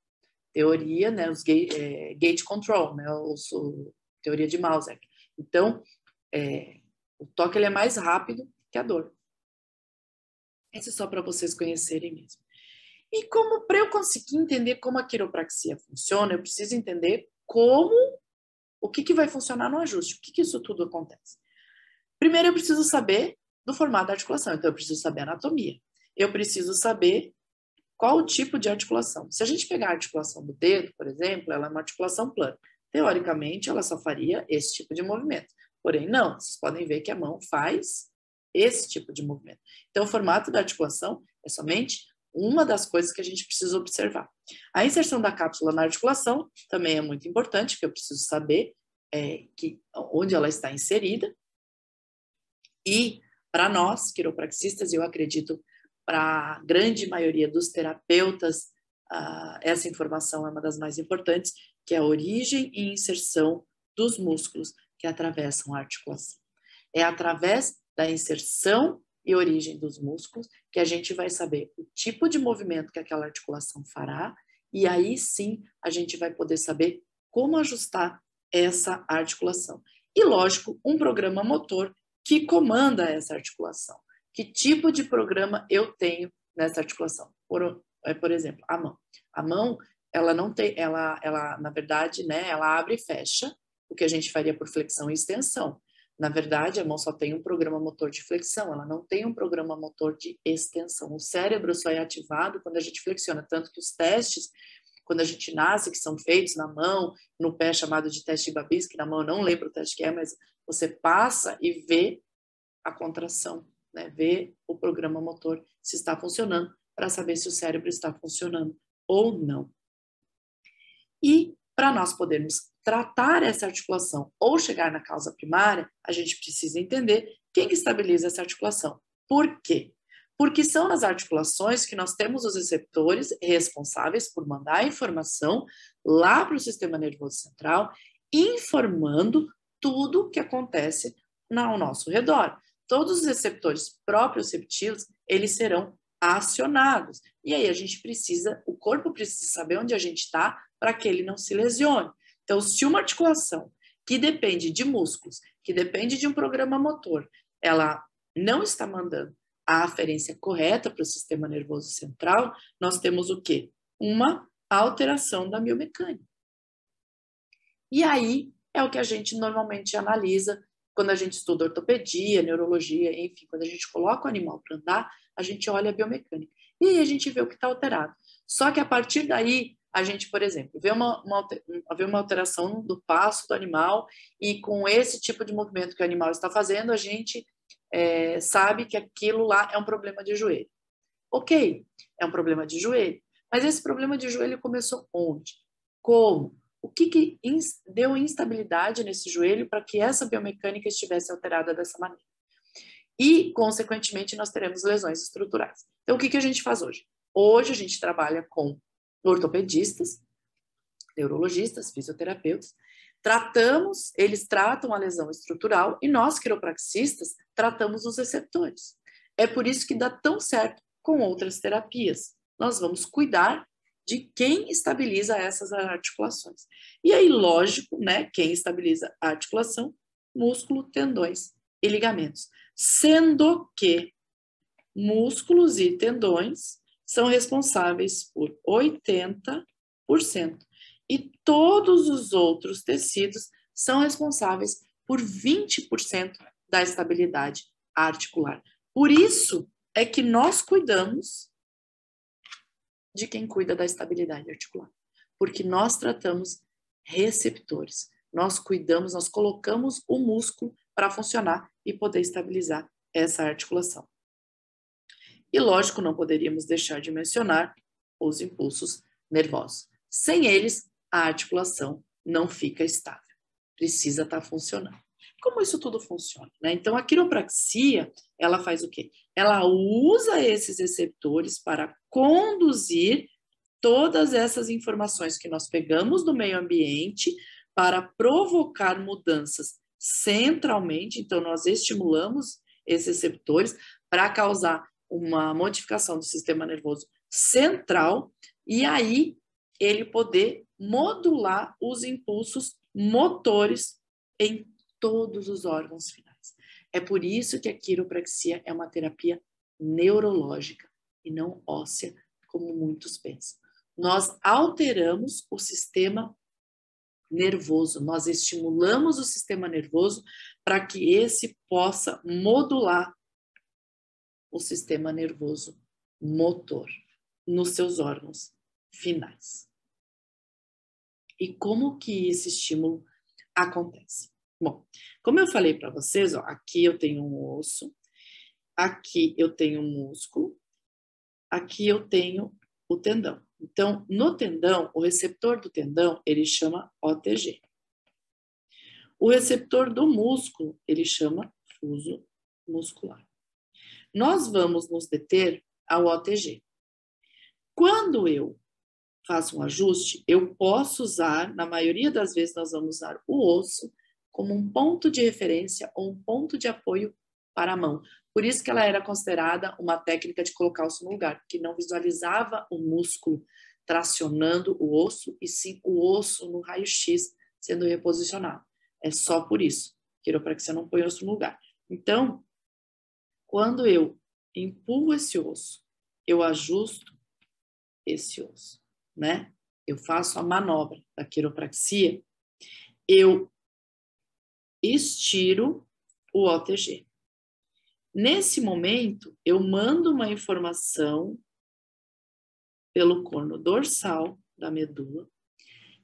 Speaker 2: Teoria, né? Os gate control, né? Teoria de Mauser. Então, o toque ele é mais rápido que a dor. Isso é só para vocês conhecerem mesmo. E como para eu conseguir entender como a quiropraxia funciona, eu preciso entender o que vai funcionar no ajuste, o que isso tudo acontece. Primeiro eu preciso saber do formato da articulação, então eu preciso saber a anatomia. Eu preciso saber qual o tipo de articulação. Se a gente pegar a articulação do dedo, por exemplo, ela é uma articulação plana. Teoricamente, ela só faria esse tipo de movimento. Porém, não. Vocês podem ver que a mão faz esse tipo de movimento. Então, o formato da articulação é somente uma das coisas que a gente precisa observar. A inserção da cápsula na articulação também é muito importante, porque eu preciso saber onde ela está inserida. E, para nós, quiropraxistas, eu acredito para a grande maioria dos terapeutas, essa informação é uma das mais importantes, que é a origem e inserção dos músculos que atravessam a articulação. É através da inserção e origem dos músculos que a gente vai saber o tipo de movimento que aquela articulação fará, e aí sim a gente vai poder saber como ajustar essa articulação. E, lógico, um programa motor que comanda essa articulação. Que tipo de programa eu tenho nessa articulação? Por exemplo, a mão. A mão, ela não tem, ela na verdade, né, ela abre e fecha, o que a gente faria por flexão e extensão. Na verdade, a mão só tem um programa motor de flexão, ela não tem um programa motor de extensão. O cérebro só é ativado quando a gente flexiona, tanto que os testes, quando a gente nasce, que são feitos na mão, no pé chamado de teste de Babinski, que na mão eu não lembro o teste que é, mas você passa e vê a contração, né? Vê o programa motor se está funcionando, para saber se o cérebro está funcionando ou não. E para nós podermos tratar essa articulação ou chegar na causa primária, a gente precisa entender quem que estabiliza essa articulação. Por quê? Porque são nas articulações que nós temos os receptores responsáveis por mandar a informação lá para o sistema nervoso central, informando tudo que acontece ao nosso redor. Todos os receptores proprioceptivos, eles serão acionados. E aí a gente precisa, o corpo precisa saber onde a gente está para que ele não se lesione. Então, se uma articulação que depende de músculos, que depende de um programa motor, ela não está mandando a aferência correta para o sistema nervoso central, nós temos o quê? Uma alteração da biomecânica. E aí é o que a gente normalmente analisa quando a gente estuda ortopedia, neurologia, enfim, quando a gente coloca o animal para andar, a gente olha a biomecânica. E aí a gente vê o que está alterado. Só que a partir daí, a gente, por exemplo, vê uma alteração do passo do animal e com esse tipo de movimento que o animal está fazendo, a gente sabe que aquilo lá é um problema de joelho. Ok, é um problema de joelho. Mas esse problema de joelho começou onde? Como? O que deu instabilidade nesse joelho para que essa biomecânica estivesse alterada dessa maneira? E, consequentemente, nós teremos lesões estruturais. Então, o que a gente faz hoje? Hoje a gente trabalha com ortopedistas, neurologistas, fisioterapeutas, eles tratam a lesão estrutural e nós, quiropraxistas, tratamos os receptores. É por isso que dá tão certo com outras terapias. Nós vamos cuidar de quem estabiliza essas articulações. E aí, lógico, né, quem estabiliza a articulação? Músculo, tendões e ligamentos. Sendo que músculos e tendões são responsáveis por 80% e todos os outros tecidos são responsáveis por 20% da estabilidade articular. Por isso é que nós cuidamos de quem cuida da estabilidade articular, porque nós tratamos receptores, nós cuidamos, nós colocamos o músculo para funcionar e poder estabilizar essa articulação. E lógico, não poderíamos deixar de mencionar os impulsos nervosos. Sem eles, a articulação não fica estável, precisa estar funcionando. Como isso tudo funciona, né? Então, a quiropraxia, ela faz o quê? Ela usa esses receptores para conduzir todas essas informações que nós pegamos do meio ambiente para provocar mudanças centralmente. Então, nós estimulamos esses receptores para causar uma modificação do sistema nervoso central e aí ele poder modular os impulsos motores em todos os órgãos finais. É por isso que a quiropraxia é uma terapia neurológica e não óssea, como muitos pensam. Nós alteramos o sistema nervoso, nós estimulamos o sistema nervoso para que esse possa modular o sistema nervoso motor nos seus órgãos finais. E como que esse estímulo acontece? Bom, como eu falei para vocês, ó, aqui eu tenho um osso, aqui eu tenho um músculo, aqui eu tenho o tendão. Então, no tendão, o receptor do tendão, ele chama OTG. O receptor do músculo, ele chama fuso muscular. Nós vamos nos deter ao OTG. Quando eu faço um ajuste, eu posso usar, na maioria das vezes nós vamos usar o osso como um ponto de referência ou um ponto de apoio para a mão. Por isso que ela era considerada uma técnica de colocar o osso no lugar, porque não visualizava o músculo tracionando o osso e sim o osso no raio-x sendo reposicionado. É só por isso. Quiropraxia não põe o osso no lugar. Então, quando eu empurro esse osso, eu ajusto esse osso, né? Eu faço a manobra da quiropraxia, eu estiro o OTG. Nesse momento, eu mando uma informação pelo corno dorsal da medula.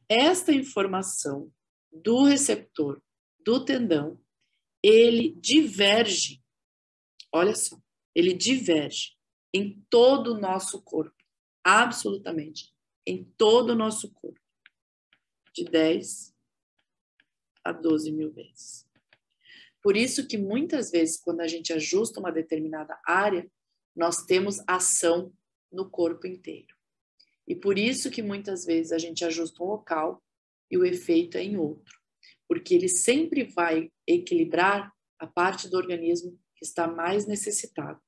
Speaker 2: Esta informação do receptor do tendão, ele diverge, olha só, ele diverge em todo o nosso corpo, absolutamente, em todo o nosso corpo, de 10 a 12 mil vezes. Por isso que muitas vezes, quando a gente ajusta uma determinada área, nós temos ação no corpo inteiro. E por isso que muitas vezes a gente ajusta um local e o efeito é em outro. Porque ele sempre vai equilibrar a parte do organismo que está mais necessitada.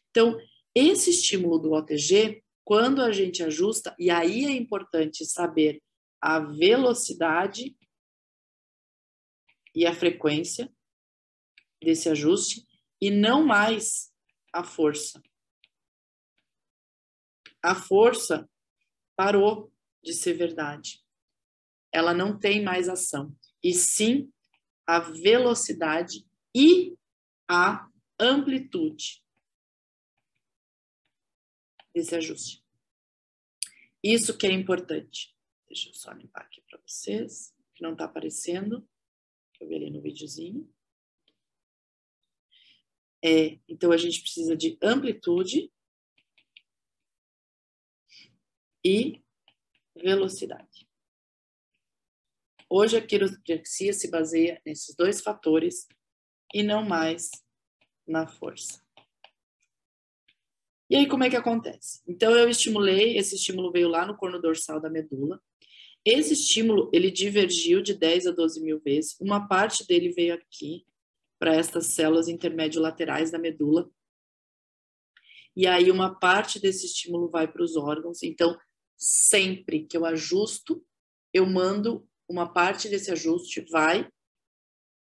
Speaker 2: Então, esse estímulo do OTG, quando a gente ajusta, e aí é importante saber a velocidade e a frequência desse ajuste, e não mais a força. A força parou de ser verdade. Ela não tem mais ação. E sim a velocidade e a amplitude desse ajuste. Isso que é importante. Deixa eu só limpar aqui para vocês, que não está aparecendo. Eu vi ali no videozinho. Então, a gente precisa de amplitude e velocidade. Hoje, a quiropraxia se baseia nesses dois fatores e não mais na força. E aí, como é que acontece? Então, eu estimulei, esse estímulo veio lá no corno dorsal da medula. Esse estímulo, ele divergiu de 10 a 12 mil vezes. Uma parte dele veio aqui, para estas células intermédio-laterais da medula. E aí, uma parte desse estímulo vai para os órgãos. Então, sempre que eu ajusto, eu mando uma parte desse ajuste, vai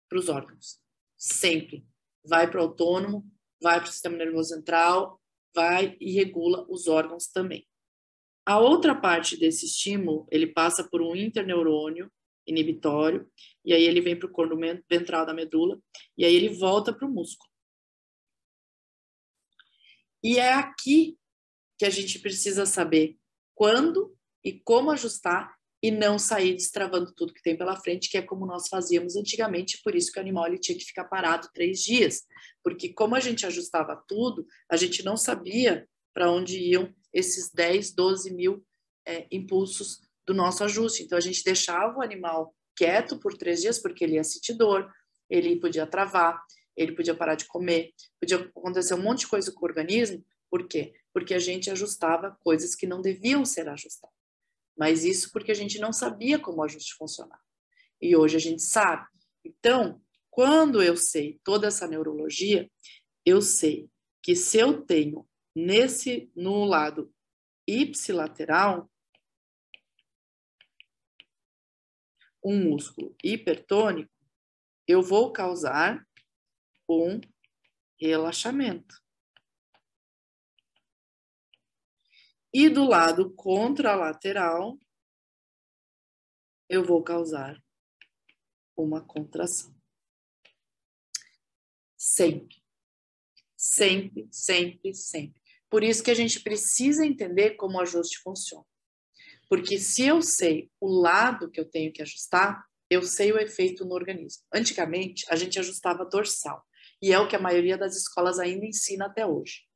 Speaker 2: para os órgãos. Sempre. Vai para o autônomo, vai para o sistema nervoso central, vai e regula os órgãos também. A outra parte desse estímulo, ele passa por um interneurônio inibitório, e aí ele vem para o corno ventral da medula, e aí ele volta para o músculo. E é aqui que a gente precisa saber quando e como ajustar e não sair destravando tudo que tem pela frente, que é como nós fazíamos antigamente, por isso que o animal ele tinha que ficar parado 3 dias, porque como a gente ajustava tudo, a gente não sabia para onde iam esses 10, 12 mil impulsos do nosso ajuste. Então, a gente deixava o animal quieto por 3 dias, porque ele ia sentir dor, ele podia travar, ele podia parar de comer, podia acontecer um monte de coisa com o organismo. Por quê? Porque a gente ajustava coisas que não deviam ser ajustadas. Mas isso porque a gente não sabia como o ajuste funcionava. E hoje a gente sabe. Então, quando eu sei toda essa neurologia, eu sei que se eu tenho no lado ipsilateral um músculo hipertônico, eu vou causar um relaxamento. E do lado contralateral, eu vou causar uma contração. Sempre. Sempre, sempre, sempre. Por isso que a gente precisa entender como o ajuste funciona. Porque se eu sei o lado que eu tenho que ajustar, eu sei o efeito no organismo. Antigamente, a gente ajustava dorsal. E é o que a maioria das escolas ainda ensina até hoje.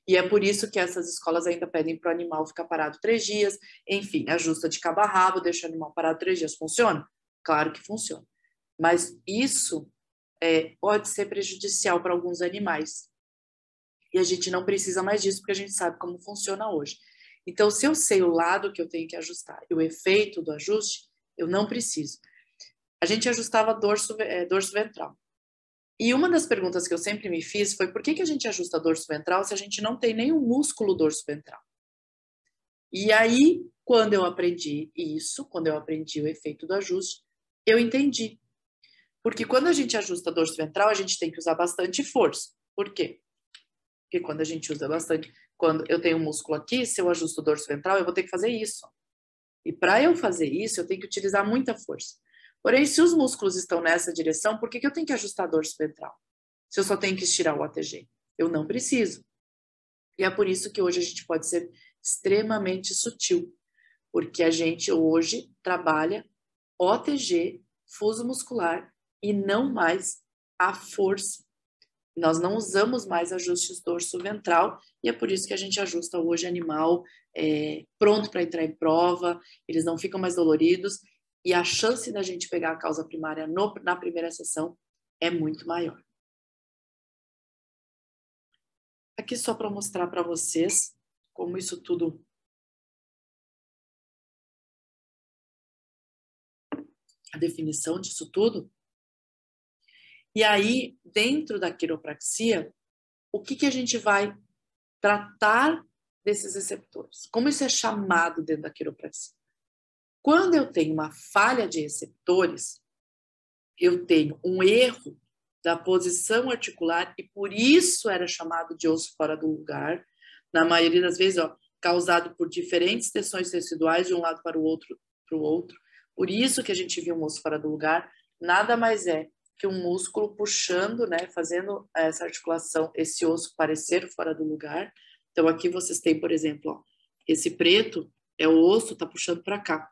Speaker 2: E é por isso que essas escolas ainda pedem para o animal ficar parado 3 dias. Enfim, ajusta de cabo a rabo, deixa o animal parado 3 dias. Funciona? Claro que funciona. Mas isso pode ser prejudicial para alguns animais. E a gente não precisa mais disso, porque a gente sabe como funciona hoje. Então, se eu sei o lado que eu tenho que ajustar e o efeito do ajuste, eu não preciso. A gente ajustava dorso ventral. E uma das perguntas que eu sempre me fiz foi por que a gente ajusta dorso ventral se a gente não tem nenhum músculo dorso ventral? E aí, quando eu aprendi isso, quando eu aprendi o efeito do ajuste, eu entendi. Porque quando a gente ajusta dorso ventral, a gente tem que usar bastante força. Por quê? Porque quando a gente usa bastante, quando eu tenho um músculo aqui, se eu ajusto o dorso ventral, eu vou ter que fazer isso. E para eu fazer isso, eu tenho que utilizar muita força. Porém, se os músculos estão nessa direção, por que eu tenho que ajustar dorso ventral? Se eu só tenho que estirar o ATG? Eu não preciso. E é por isso que hoje a gente pode ser extremamente sutil. porque a gente hoje trabalha OTG, fuso muscular, e não mais a força. Nós não usamos mais ajustes dorso-ventral, e é por isso que a gente ajusta hoje animal pronto para entrar em prova, eles não ficam mais doloridos, e a chance da gente pegar a causa primária na primeira sessão é muito maior. Aqui só para mostrar para vocês como isso tudo a definição disso tudo. E aí, dentro da quiropraxia, o que a gente vai tratar desses receptores? Como isso é chamado dentro da quiropraxia? Quando eu tenho uma falha de receptores, eu tenho um erro da posição articular e por isso era chamado de osso fora do lugar, na maioria das vezes, causado por diferentes tensões teciduais de um lado para o outro. Por isso que a gente viu um osso fora do lugar, nada mais é que um músculo puxando, né, fazendo essa articulação, esse osso parecer fora do lugar. Então aqui vocês têm, por exemplo, esse preto é o osso, tá puxando para cá.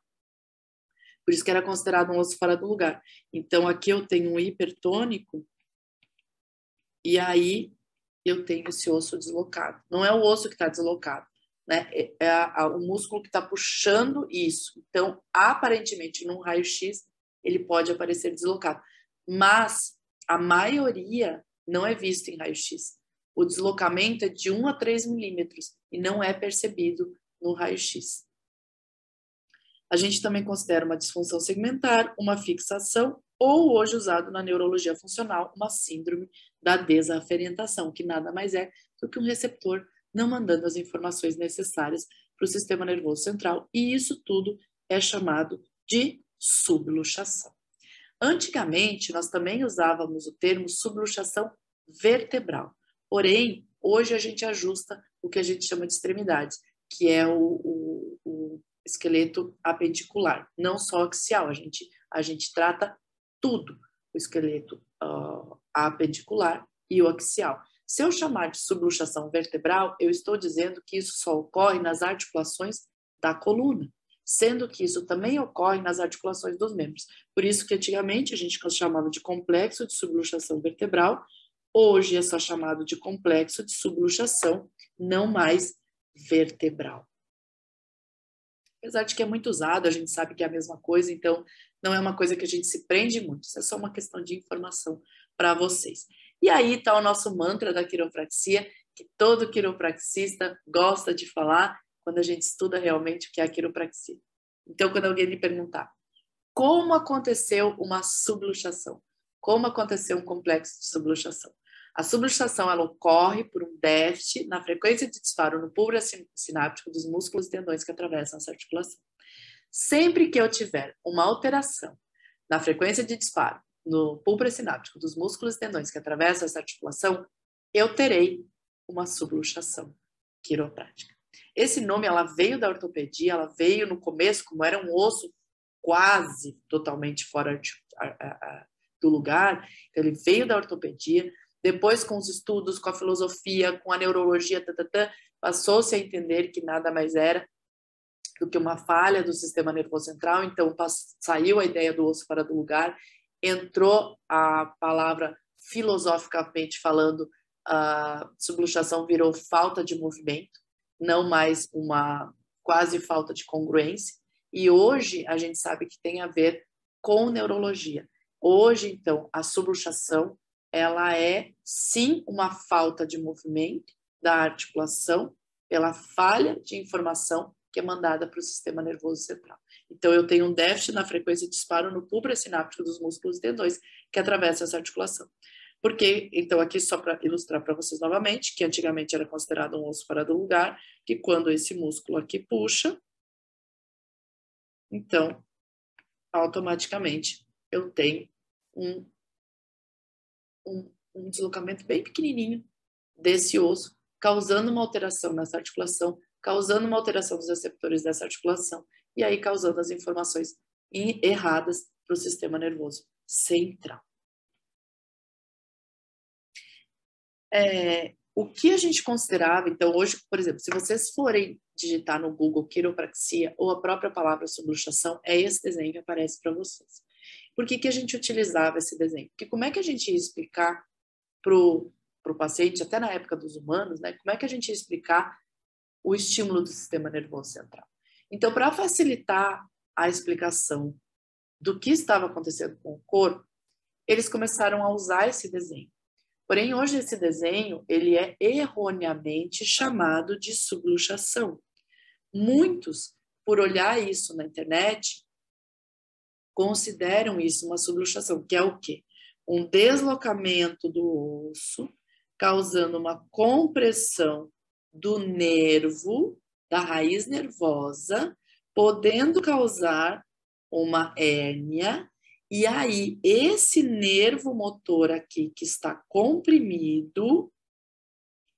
Speaker 2: Por isso que era considerado um osso fora do lugar. Então aqui eu tenho um hipertônico e aí eu tenho esse osso deslocado. Não é o osso que está deslocado, né? O músculo que está puxando isso. Então, aparentemente, num raio-x, ele pode aparecer deslocado. Mas a maioria não é visto em raio-x. O deslocamento é de 1 a 3 milímetros e não é percebido no raio-x. A gente também considera uma disfunção segmentar, uma fixação ou, hoje usado na neurologia funcional, uma síndrome da desaferientação, que nada mais é do que um receptor não mandando as informações necessárias para o sistema nervoso central, e isso tudo é chamado de subluxação. Antigamente, nós também usávamos o termo subluxação vertebral, porém, hoje a gente ajusta o que a gente chama de extremidades, que é o esqueleto apendicular, não só axial, a gente trata tudo, o esqueleto apendicular e o axial. Se eu chamar de subluxação vertebral, eu estou dizendo que isso só ocorre nas articulações da coluna, sendo que isso também ocorre nas articulações dos membros. Por isso que antigamente a gente chamava de complexo de subluxação vertebral, hoje é só chamado de complexo de subluxação, não mais vertebral. Apesar de que é muito usado, a gente sabe que é a mesma coisa, então não é uma coisa que a gente se prende muito, isso é só uma questão de informação para vocês. E aí está o nosso mantra da quiropraxia, que todo quiropraxista gosta de falar quando a gente estuda realmente o que é a quiropraxia. Então, quando alguém me perguntar como aconteceu uma subluxação, como aconteceu um complexo de subluxação, a subluxação ela ocorre por um déficit na frequência de disparo no pulso sináptico dos músculos e tendões que atravessam essa articulação. Sempre que eu tiver uma alteração na frequência de disparo no pulso sináptico dos músculos e tendões que atravessam essa articulação, eu terei uma subluxação quiroprática. Esse nome ela veio da ortopedia, ela veio no começo como era um osso quase totalmente fora do lugar, então ele veio da ortopedia. Depois, com os estudos, com a filosofia, com a neurologia, passou-se a entender que nada mais era do que uma falha do sistema nervoso central. Então, saiu a ideia do osso fora do lugar, entrou a palavra, filosoficamente falando, a subluxação virou falta de movimento, não mais uma quase falta de congruência. E hoje, a gente sabe que tem a ver com neurologia. Hoje, então, a subluxação ela é, sim, uma falta de movimento da articulação pela falha de informação que é mandada para o sistema nervoso central. Então, eu tenho um déficit na frequência de disparo no pulso sináptico dos músculos e tendões que atravessa essa articulação. Porque, então, aqui só para ilustrar para vocês novamente, que antigamente era considerado um osso fora do lugar, que quando esse músculo aqui puxa, então, automaticamente, eu tenho um deslocamento bem pequenininho desse osso, causando uma alteração nessa articulação, causando uma alteração dos receptores dessa articulação, e aí causando as informações erradas para o sistema nervoso central. o que a gente considerava, então hoje, por exemplo, se vocês forem digitar no Google quiropraxia ou a própria palavra subluxação, é esse desenho que aparece para vocês. Por que a gente utilizava esse desenho? Porque como é que a gente ia explicar para o paciente, até na época dos humanos, né? Como é que a gente ia explicar o estímulo do sistema nervoso central? Então, para facilitar a explicação do que estava acontecendo com o corpo, eles começaram a usar esse desenho. Porém, hoje esse desenho, ele é erroneamente chamado de subluxação. Muitos, por olhar isso na internet, consideram isso uma subluxação, que é o quê? Um deslocamento do osso, causando uma compressão do nervo, da raiz nervosa, podendo causar uma hérnia. E aí, esse nervo motor aqui que está comprimido,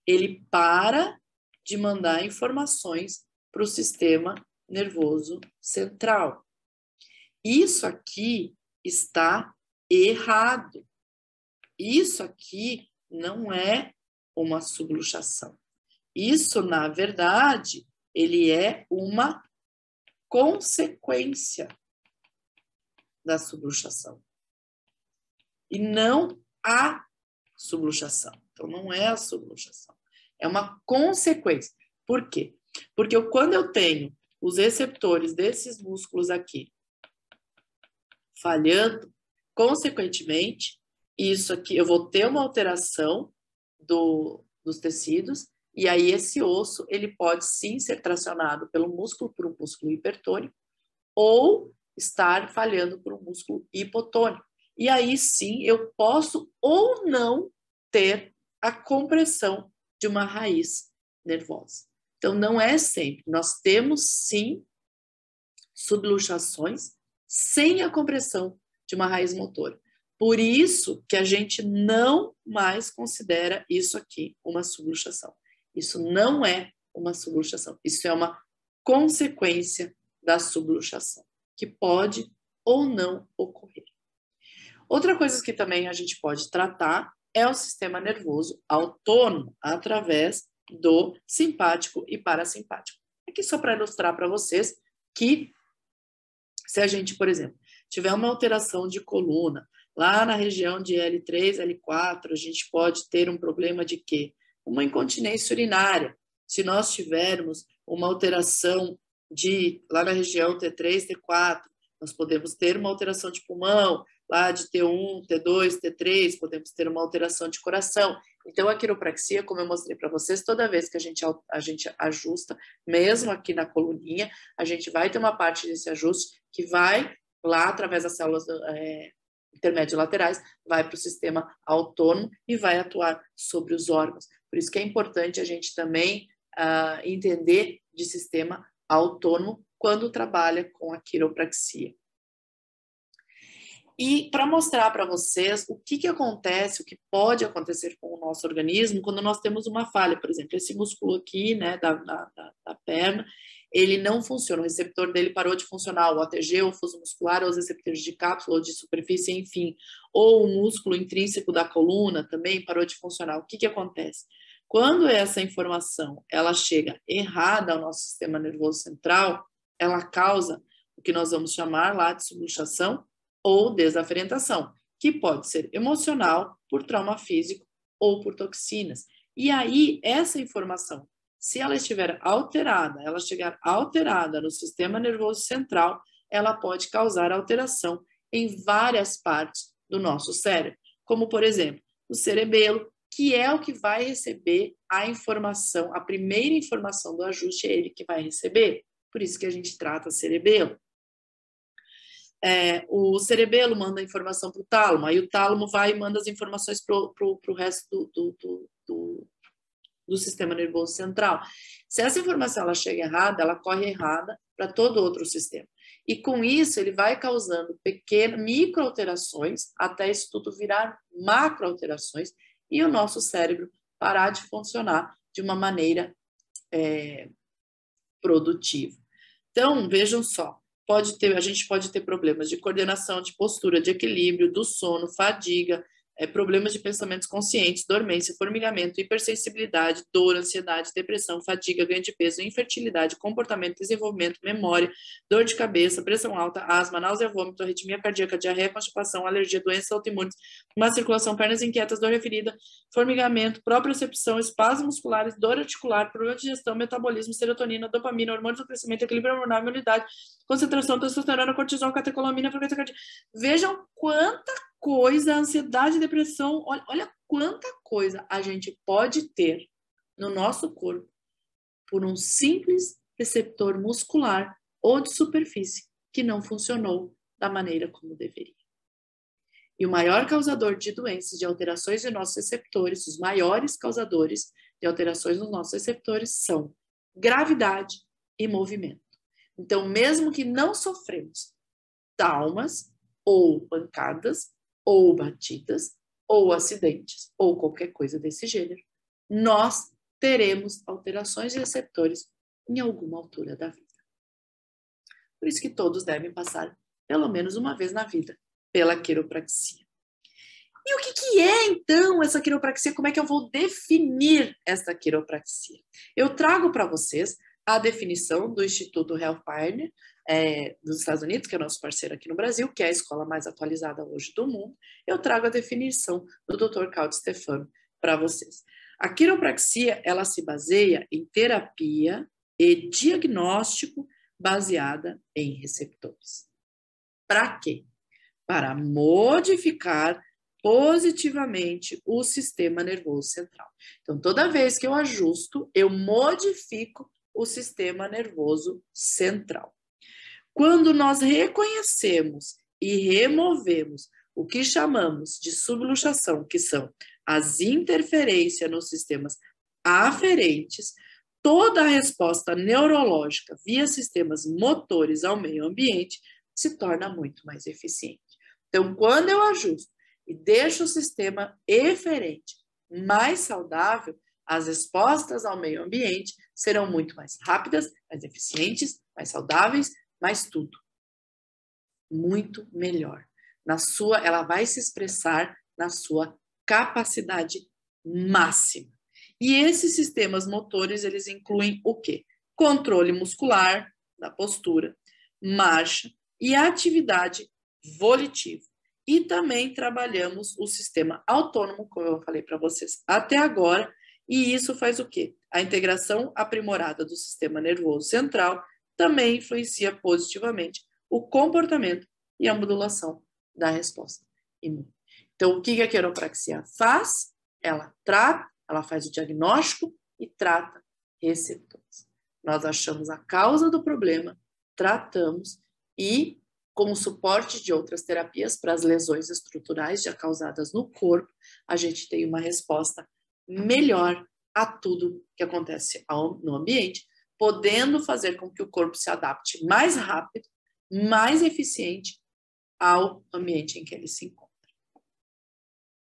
Speaker 2: ele para de mandar informações para o sistema nervoso central. Isso aqui está errado. Isso aqui não é uma subluxação. Isso, na verdade, ele é uma consequência da subluxação. E não a subluxação. Então, não é a subluxação. É uma consequência. Por quê? Porque quando eu tenho os receptores desses músculos aqui falhando, consequentemente, isso aqui, eu vou ter uma alteração dos tecidos, e aí esse osso, ele pode sim ser tracionado pelo músculo, por um músculo hipertônico, ou estar falhando por um músculo hipotônico. E aí sim eu posso ou não ter a compressão de uma raiz nervosa. Então não é sempre. Nós temos sim subluxações sem a compressão de uma raiz motora. Por isso que a gente não mais considera isso aqui uma subluxação. Isso não é uma subluxação. Isso é uma consequência da subluxação, que pode ou não ocorrer. Outra coisa que também a gente pode tratar é o sistema nervoso autônomo, através do simpático e parasimpático. Aqui só para ilustrar para vocês que se a gente, por exemplo, tiver uma alteração de coluna, lá na região de L3, L4, a gente pode ter um problema de quê? Uma incontinência urinária. Se nós tivermos uma alteração lá na região T3, T4, nós podemos ter uma alteração de pulmão, lá de T1, T2, T3, podemos ter uma alteração de coração. Então, a quiropraxia, como eu mostrei para vocês, toda vez que a gente ajusta, mesmo aqui na coluninha, a gente vai ter uma parte desse ajuste que vai lá, através das células intermédias laterais, vai para o sistema autônomo e vai atuar sobre os órgãos. Por isso que é importante a gente também entender de sistema autônomo quando trabalha com a quiropraxia. E para mostrar para vocês o que acontece, o que pode acontecer com o nosso organismo quando nós temos uma falha, por exemplo, esse músculo aqui, né, da perna, ele não funciona, o receptor dele parou de funcionar, o ATG, o fuso muscular, ou os receptores de cápsula ou de superfície, enfim, ou o músculo intrínseco da coluna também parou de funcionar. O que acontece? Quando essa informação ela chega errada ao nosso sistema nervoso central, ela causa o que nós vamos chamar lá de subluxação ou desaferentação, que pode ser emocional, por trauma físico ou por toxinas. E aí, essa informação, se ela estiver alterada, ela chegar alterada no sistema nervoso central, ela pode causar alteração em várias partes do nosso cérebro, como, por exemplo, o cerebelo, que é o que vai receber a informação, a primeira informação do ajuste é ele que vai receber, por isso que a gente trata cerebelo. O cerebelo manda a informação para o tálamo, aí o tálamo vai e manda as informações para o resto do sistema nervoso central. Se essa informação ela chega errada, ela corre errada para todo outro sistema. E com isso ele vai causando pequenas microalterações até isso tudo virar macroalterações e o nosso cérebro parar de funcionar de uma maneira produtiva. Então, vejam só, a gente pode ter problemas de coordenação, de postura, de equilíbrio, do sono, fadiga, problemas de pensamentos conscientes, dormência, formigamento, hipersensibilidade, dor, ansiedade, depressão, fadiga, ganho de peso, infertilidade, comportamento, desenvolvimento, memória, dor de cabeça, pressão alta, asma, náusea, vômito, arritmia cardíaca, diarreia, constipação, alergia, doenças autoimunes, má circulação, pernas inquietas, dor referida, formigamento, propriocepção, espasmos musculares, dor articular, problema de digestão, metabolismo, serotonina, dopamina, hormônios do crescimento, equilíbrio hormonal, imunidade, concentração, testosterona, cortisol, catecolamina, frequência cardíaca. Vejam quanta coisa, ansiedade, depressão, olha quanta coisa a gente pode ter no nosso corpo por um simples receptor muscular ou de superfície que não funcionou da maneira como deveria. E o maior causador de doenças, de alterações de nossos receptores, os maiores causadores de alterações nos nossos receptores são gravidade e movimento. Então, mesmo que não sofremos traumas ou pancadas, ou batidas, ou acidentes, ou qualquer coisa desse gênero, nós teremos alterações de receptores em alguma altura da vida. Por isso que todos devem passar, pelo menos uma vez na vida, pela quiropraxia. E o que é, então, essa quiropraxia? Como é que eu vou definir essa quiropraxia? Eu trago para vocês a definição do Instituto Health Pioneer, dos Estados Unidos, que é nosso parceiro aqui no Brasil, que é a escola mais atualizada hoje do mundo. Eu trago a definição do Dr. Claudio Stefano para vocês. A quiropraxia, ela se baseia em terapia e diagnóstico baseada em receptores. Para quê? Para modificar positivamente o sistema nervoso central. Então, toda vez que eu ajusto, eu modifico o sistema nervoso central. Quando nós reconhecemos e removemos o que chamamos de subluxação, que são as interferências nos sistemas aferentes, toda a resposta neurológica via sistemas motores ao meio ambiente se torna muito mais eficiente. Então, quando eu ajusto e deixo o sistema eferente mais saudável, as respostas ao meio ambiente serão muito mais rápidas, mais eficientes, mais saudáveis, mais tudo. Muito melhor. Ela vai se expressar na sua capacidade máxima. E esses sistemas motores, eles incluem o quê? Controle muscular da postura, marcha e atividade volitiva. E também trabalhamos o sistema autônomo, como eu falei para vocês até agora, e isso faz o quê? A integração aprimorada do sistema nervoso central também influencia positivamente o comportamento e a modulação da resposta imune. Então, o que a quiropraxia faz? Ela trata, ela faz o diagnóstico e trata receptores. Nós achamos a causa do problema, tratamos e, como suporte de outras terapias para as lesões estruturais já causadas no corpo, a gente tem uma resposta melhor a tudo que acontece no ambiente, podendo fazer com que o corpo se adapte mais rápido, mais eficiente ao ambiente em que ele se encontra.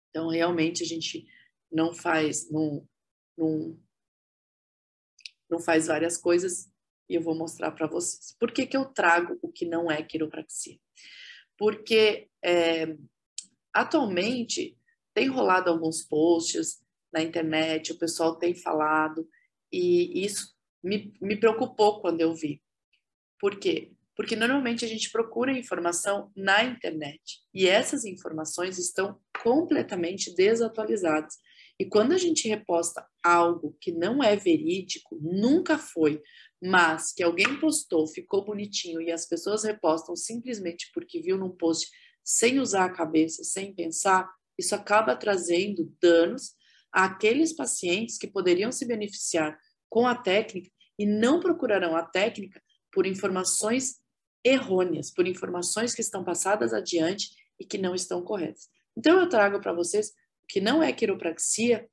Speaker 2: Então, realmente, a gente não faz várias coisas e eu vou mostrar para vocês. Por que eu trago o que não é quiropraxia? Porque atualmente tem rolado alguns posts na internet, o pessoal tem falado, e isso me preocupou quando eu vi. Por quê? Porque normalmente a gente procura informação na internet, e essas informações estão completamente desatualizadas. E quando a gente reposta algo que não é verídico, nunca foi, mas que alguém postou, ficou bonitinho, e as pessoas repostam simplesmente porque viu num post sem usar a cabeça, sem pensar, isso acaba trazendo danos àqueles pacientes que poderiam se beneficiar com a técnica e não procurarão a técnica por informações errôneas, por informações que estão passadas adiante e que não estão corretas. Então, eu trago para vocês o que não é quiropraxia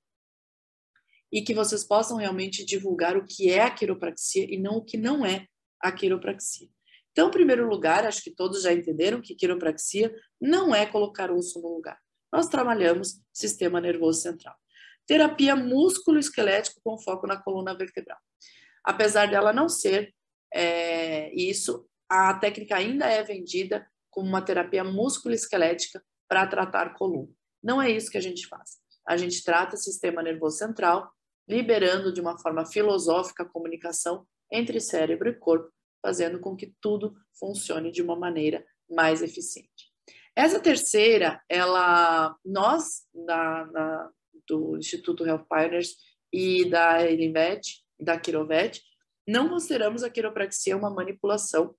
Speaker 2: e que vocês possam realmente divulgar o que é a quiropraxia e não o que não é a quiropraxia. Então, em primeiro lugar, acho que todos já entenderam que quiropraxia não é colocar osso no lugar. Nós trabalhamos sistema nervoso central. Terapia músculo-esquelético com foco na coluna vertebral. Apesar dela não ser isso, a técnica ainda é vendida como uma terapia músculo-esquelética para tratar coluna. Não é isso que a gente faz. A gente trata o sistema nervoso central, liberando de uma forma filosófica a comunicação entre cérebro e corpo, fazendo com que tudo funcione de uma maneira mais eficiente. Essa terceira, nós do Instituto Health Pioneers e da Elinvet, da Quirovet, não consideramos a quiropraxia uma manipulação,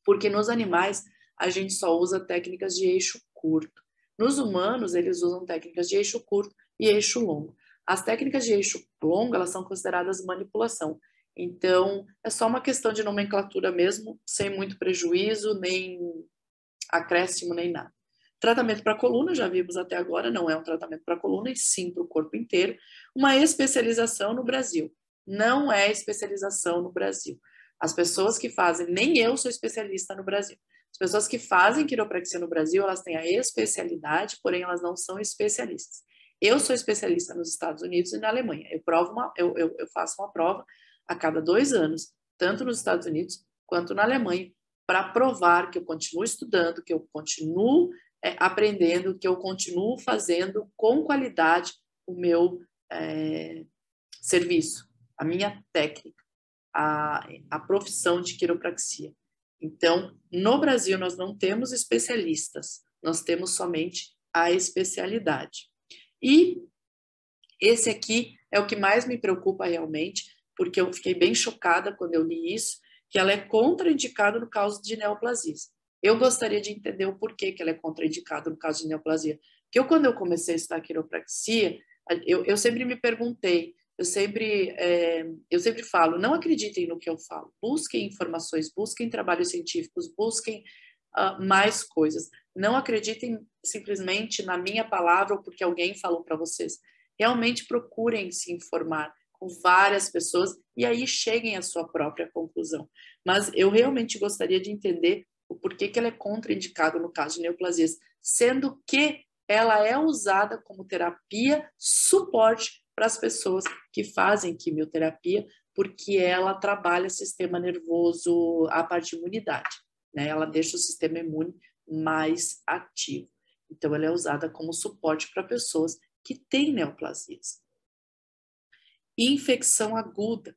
Speaker 2: porque nos animais a gente só usa técnicas de eixo curto. Nos humanos, eles usam técnicas de eixo curto e eixo longo. As técnicas de eixo longo, elas são consideradas manipulação. Então, é só uma questão de nomenclatura mesmo, sem muito prejuízo, nem acréscimo, nem nada. Tratamento para coluna, já vimos até agora, não é um tratamento para coluna, e sim para o corpo inteiro. Uma especialização no Brasil. Não é especialização no Brasil. As pessoas que fazem, nem eu sou especialista no Brasil. As pessoas que fazem quiropraxia no Brasil, elas têm a especialidade, porém elas não são especialistas. Eu sou especialista nos Estados Unidos e na Alemanha. Eu faço uma prova a cada 2 anos, tanto nos Estados Unidos quanto na Alemanha, para provar que eu continuo estudando, que eu continuo aprendendo, que eu continuo fazendo com qualidade o meu serviço, a minha técnica, a profissão de quiropraxia. Então, no Brasil, nós não temos especialistas, nós temos somente a especialidade. E esse aqui é o que mais me preocupa realmente, porque eu fiquei bem chocada quando eu li isso, que ela é contraindicada no caso de neoplasias. Eu gostaria de entender o porquê que ela é contraindicada no caso de neoplasia. Porque quando eu comecei a estudar quiropraxia, eu sempre me perguntei, eu sempre falo, não acreditem no que eu falo, busquem informações, busquem trabalhos científicos, busquem mais coisas. Não acreditem simplesmente na minha palavra ou porque alguém falou para vocês. Realmente procurem se informar com várias pessoas e aí cheguem à sua própria conclusão. Mas eu realmente gostaria de entender o porquê que ela é contraindicada no caso de neoplasias, sendo que ela é usada como terapia suporte para as pessoas que fazem quimioterapia, porque ela trabalha o sistema nervoso, a parte de imunidade, né? Ela deixa o sistema imune mais ativo. Então, ela é usada como suporte para pessoas que têm neoplasias. Infecção aguda.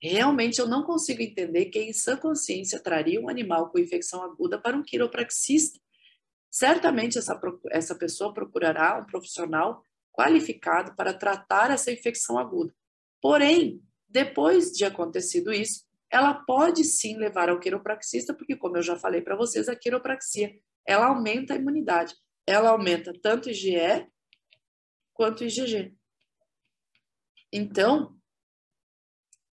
Speaker 2: Realmente, eu não consigo entender quem em sã consciência traria um animal com infecção aguda para um quiropraxista. Certamente, essa pessoa procurará um profissional qualificado para tratar essa infecção aguda. Porém, depois de acontecido isso, ela pode sim levar ao quiropraxista, porque, como eu já falei para vocês, a quiropraxia, ela aumenta a imunidade. Ela aumenta tanto IgE quanto IgG. Então,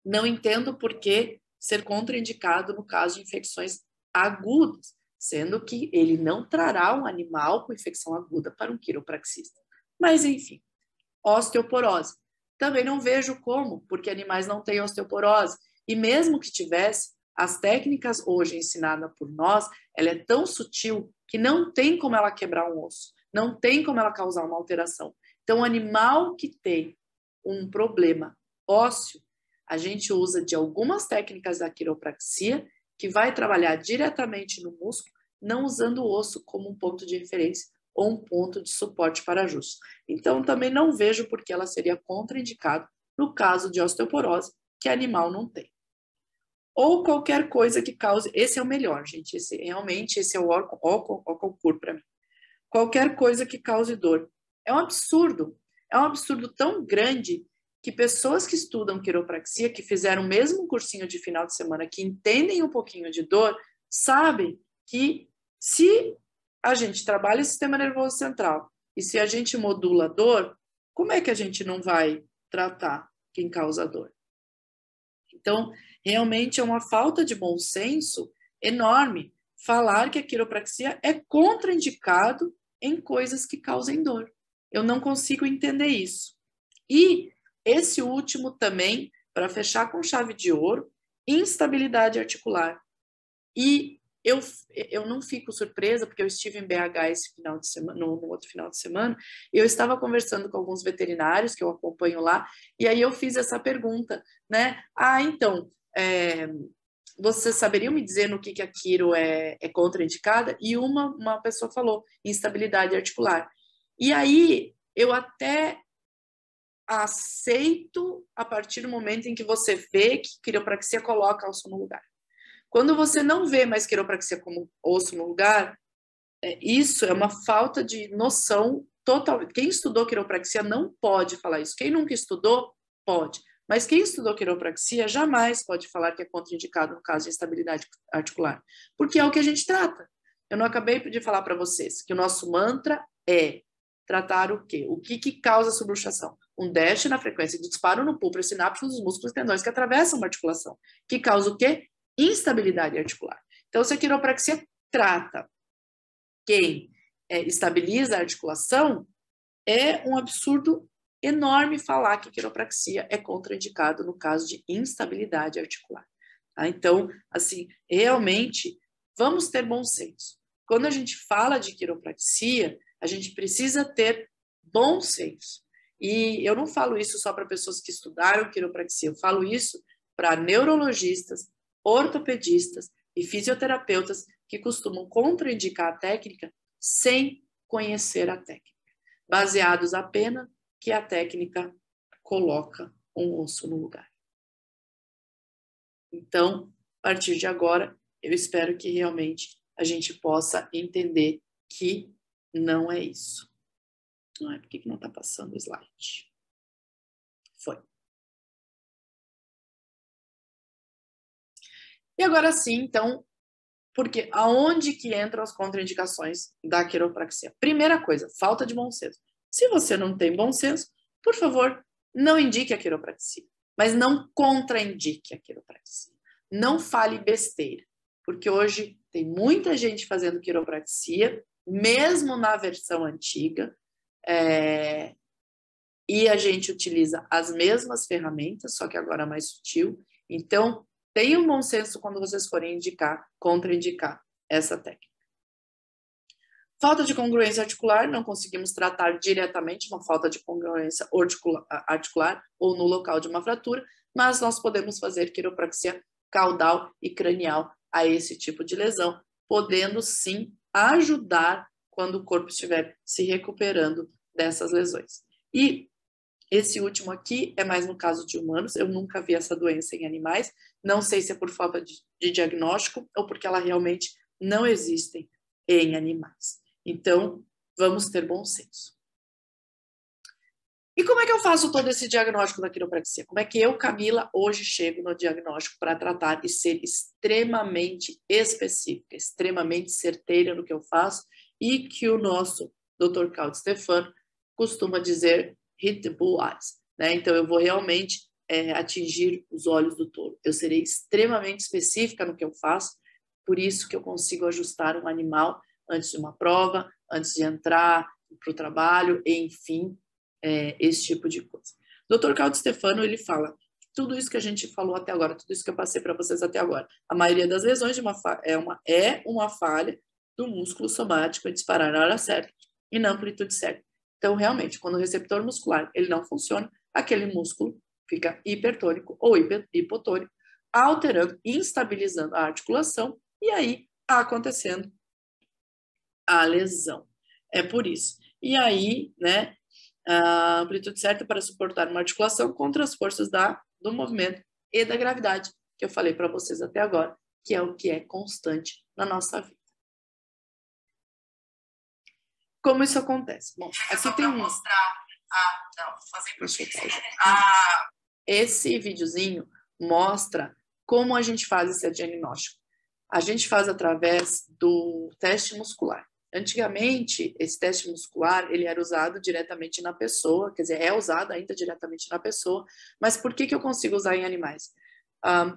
Speaker 2: não entendo por que ser contraindicado no caso de infecções agudas, sendo que ele não trará um animal com infecção aguda para um quiropraxista. Mas, enfim, osteoporose. Também não vejo como, porque animais não têm osteoporose. E mesmo que tivesse, as técnicas hoje ensinadas por nós, ela é tão sutil que não tem como ela quebrar um osso, não tem como ela causar uma alteração. Então, o animal que tem um problema ósseo, a gente usa de algumas técnicas da quiropraxia, que vai trabalhar diretamente no músculo, não usando o osso como um ponto de referência ou um ponto de suporte para ajuste. Então, também não vejo por que ela seria contraindicada no caso de osteoporose, que animal não tem. Ou qualquer coisa que cause... Esse é o melhor, gente. Esse é o concurso para mim. Qualquer coisa que cause dor. É um absurdo. É um absurdo tão grande que pessoas que estudam quiropraxia, que fizeram o mesmo cursinho de final de semana, que entendem um pouquinho de dor, sabem que se a gente trabalha o sistema nervoso central e se a gente modula a dor, como é que a gente não vai tratar quem causa dor? Então, realmente é uma falta de bom senso enorme falar que a quiropraxia é contraindicado em coisas que causem dor. Eu não consigo entender isso. E esse último também, para fechar com chave de ouro, instabilidade articular. E eu não fico surpresa, porque eu estive em BH esse final de semana, no outro final de semana, e eu estava conversando com alguns veterinários que eu acompanho lá, e aí eu fiz essa pergunta, né? Então, vocês saberiam me dizer no que a quiro é contraindicada? E uma pessoa falou, instabilidade articular. E aí, eu até aceito a partir do momento em que você vê que quiropraxia coloca osso no lugar. Quando você não vê mais quiropraxia como osso no lugar, isso é uma falta de noção total. Quem estudou quiropraxia não pode falar isso. Quem nunca estudou, pode. Mas quem estudou quiropraxia jamais pode falar que é contraindicado no caso de instabilidade articular. Porque é o que a gente trata. Eu não acabei de falar para vocês que o nosso mantra é tratar o quê? O que causa subluxação? Um déficit na frequência de disparo no pulso sináptico dos músculos e tendões que atravessam uma articulação. Que causa o quê? Instabilidade articular. Então, se a quiropraxia trata quem estabiliza a articulação, é um absurdo enorme falar que quiropraxia é contraindicado no caso de instabilidade articular. Tá? Então, assim, realmente, vamos ter bom senso. Quando a gente fala de quiropraxia, a gente precisa ter bom senso. E eu não falo isso só para pessoas que estudaram quiropraxia, eu falo isso para neurologistas, ortopedistas e fisioterapeutas que costumam contraindicar a técnica sem conhecer a técnica, baseados apenas que a técnica coloca um osso no lugar. Então, a partir de agora, eu espero que realmente a gente possa entender que não é isso. Não é? Por que não está passando o slide? Foi. E agora sim, então, porque aonde que entram as contraindicações da quiropraxia? Primeira coisa, falta de bom senso. Se você não tem bom senso, por favor, não indique a quiropraxia, mas não contraindique a quiropraxia. Não fale besteira, porque hoje tem muita gente fazendo quiropraxia, mesmo na versão antiga, e a gente utiliza as mesmas ferramentas, só que agora mais sutil. Então, tenham bom senso quando vocês forem contraindicar essa técnica. Falta de congruência articular, não conseguimos tratar diretamente uma falta de congruência articular ou no local de uma fratura, mas nós podemos fazer quiropraxia caudal e cranial a esse tipo de lesão, podendo sim ajudar quando o corpo estiver se recuperando dessas lesões. E esse último aqui é mais no caso de humanos, eu nunca vi essa doença em animais, não sei se é por falta de diagnóstico ou porque ela realmente não existe em animais. Então, vamos ter bom senso. E como é que eu faço todo esse diagnóstico da quiropraxia? Como é que eu, Camila, hoje chego no diagnóstico para tratar e ser extremamente específica, extremamente certeira no que eu faço e que o nosso Dr. Claudio Stefano costuma dizer hit the bullseye, né? Então, eu vou realmente atingir os olhos do touro. Eu serei extremamente específica no que eu faço, por isso que eu consigo ajustar um animal antes de uma prova, antes de entrar para o trabalho, enfim, esse tipo de coisa. Dr. Claudio Stefano, ele fala tudo isso que a gente falou até agora, tudo isso que eu passei para vocês até agora. A maioria das lesões é uma falha do músculo somático em disparar na hora certa e na amplitude certa. Então, realmente, quando o receptor muscular ele não funciona, aquele músculo fica hipertônico ou hipotônico, alterando, instabilizando a articulação e aí acontecendo a lesão. É por isso. E aí, né, a amplitude certa para suportar uma articulação contra as forças do movimento e da gravidade, que eu falei para vocês até agora, que é o que é constante na nossa vida. Como isso acontece? Bom, aqui tem esse videozinho mostra como a gente faz esse diagnóstico. A gente faz através do teste muscular. Antigamente, esse teste muscular ele era usado diretamente na pessoa, quer dizer, é usado ainda diretamente na pessoa, mas por que eu consigo usar em animais?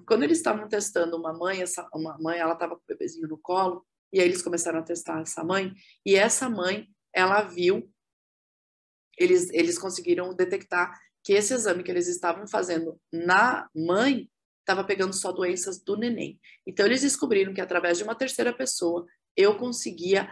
Speaker 2: Quando eles estavam testando uma mãe, ela estava com o bebezinho no colo, e aí eles começaram a testar essa mãe, e essa mãe, ela viu, eles conseguiram detectar que esse exame que eles estavam fazendo na mãe estava pegando só doenças do neném. Então, eles descobriram que através de uma terceira pessoa, eu conseguia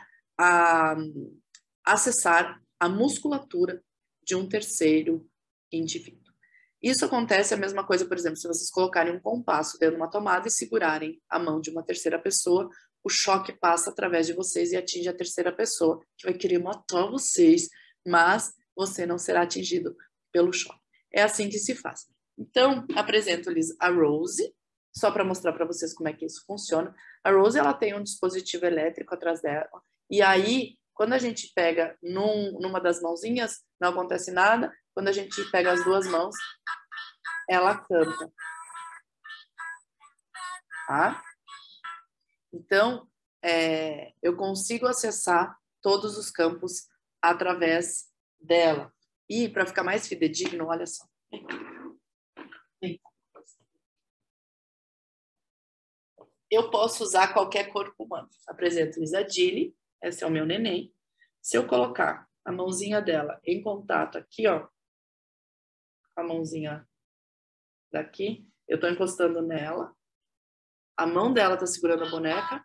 Speaker 2: acessar a musculatura de um terceiro indivíduo. Isso acontece a mesma coisa, por exemplo, se vocês colocarem um compasso dentro de uma tomada e segurarem a mão de uma terceira pessoa, o choque passa através de vocês e atinge a terceira pessoa, que vai querer matar vocês, mas você não será atingido pelo choque. É assim que se faz. Então, apresento-lhes a Rose, só para mostrar para vocês como é que isso funciona. A Rose, ela tem um dispositivo elétrico atrás dela, e aí, quando a gente pega numa das mãozinhas, não acontece nada. Quando a gente pega as duas mãos, ela canta. Tá? Então, eu consigo acessar todos os campos através dela. E, para ficar mais fidedigno, olha só. Eu posso usar qualquer corpo humano. Apresento-lhes a Dilly, esse é o meu neném. Se eu colocar a mãozinha dela em contato aqui, ó, a mãozinha daqui, eu tô encostando nela, a mão dela tá segurando a boneca,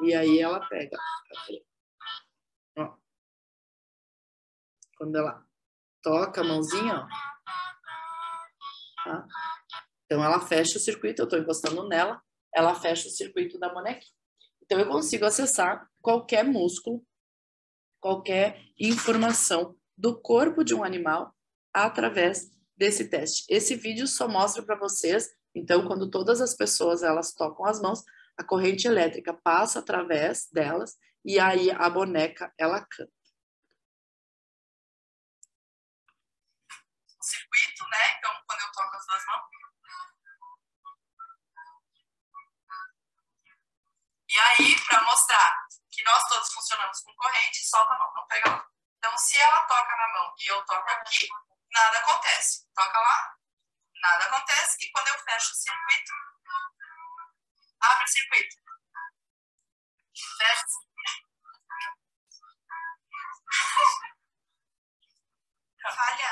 Speaker 2: e aí ela pega. Ó. Quando ela toca a mãozinha, ó, tá? Então ela fecha o circuito, eu tô encostando nela, ela fecha o circuito da bonequinha. Então eu consigo acessar qualquer músculo, qualquer informação do corpo de um animal através desse teste. Esse vídeo só mostra para vocês, então, quando todas as pessoas elas tocam as mãos, a corrente elétrica passa através delas e aí a boneca ela canta. O circuito, né? Então, quando eu toco as duas mãos. E aí, para mostrar que nós todos funcionamos com corrente, solta a mão, não pega a mão. Então, se ela toca na mão e eu toco aqui, nada acontece. Toca lá, nada acontece. E quando eu fecho o circuito, abre o circuito. Fecha o circuito. Falha.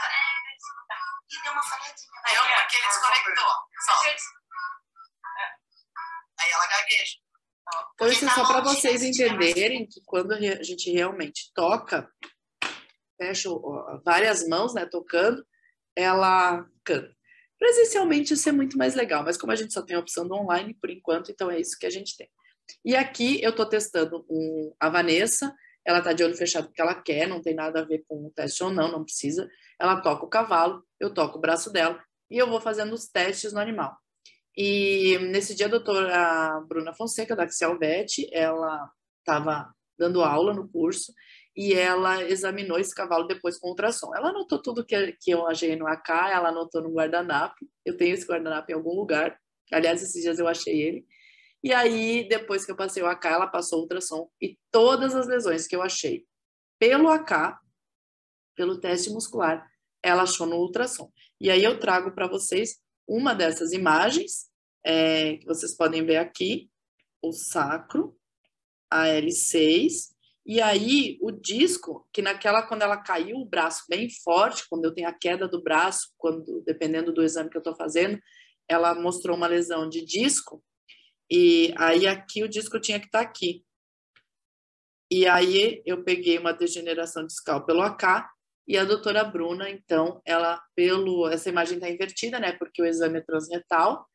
Speaker 2: E deu uma falhadinha. Deu porque ele desconectou. Aí ela gagueja. Então, isso é só para vocês entenderem que quando a gente realmente toca, fecha várias mãos, né, tocando, ela canta. Presencialmente isso é muito mais legal, mas como a gente só tem a opção do online por enquanto, então é isso que a gente tem. E aqui eu estou testando a Vanessa, ela está de olho fechado porque ela quer, não tem nada a ver com o teste ou não, não precisa. Ela toca o cavalo, eu toco o braço dela e eu vou fazendo os testes no animal. E nesse dia a doutora Bruna Fonseca, da Axial Vet, ela estava dando aula no curso e ela examinou esse cavalo depois com ultrassom. Ela anotou tudo que eu achei no AK, ela anotou no guardanapo. Eu tenho esse guardanapo em algum lugar. Aliás, esses dias eu achei ele. E aí, depois que eu passei o AK, ela passou o ultrassom. E todas as lesões que eu achei pelo AK, pelo teste muscular, ela achou no ultrassom. E aí eu trago para vocês uma dessas imagens, que vocês podem ver aqui, o sacro, a L6, e aí o disco, que quando ela caiu o braço bem forte, quando eu tenho a queda do braço, dependendo do exame que eu estou fazendo, ela mostrou uma lesão de disco, e aí aqui o disco tinha que estar aqui. E aí eu peguei uma degeneração discal pelo AK, e a doutora Bruna, então, essa imagem está invertida, né, porque o exame é transretal,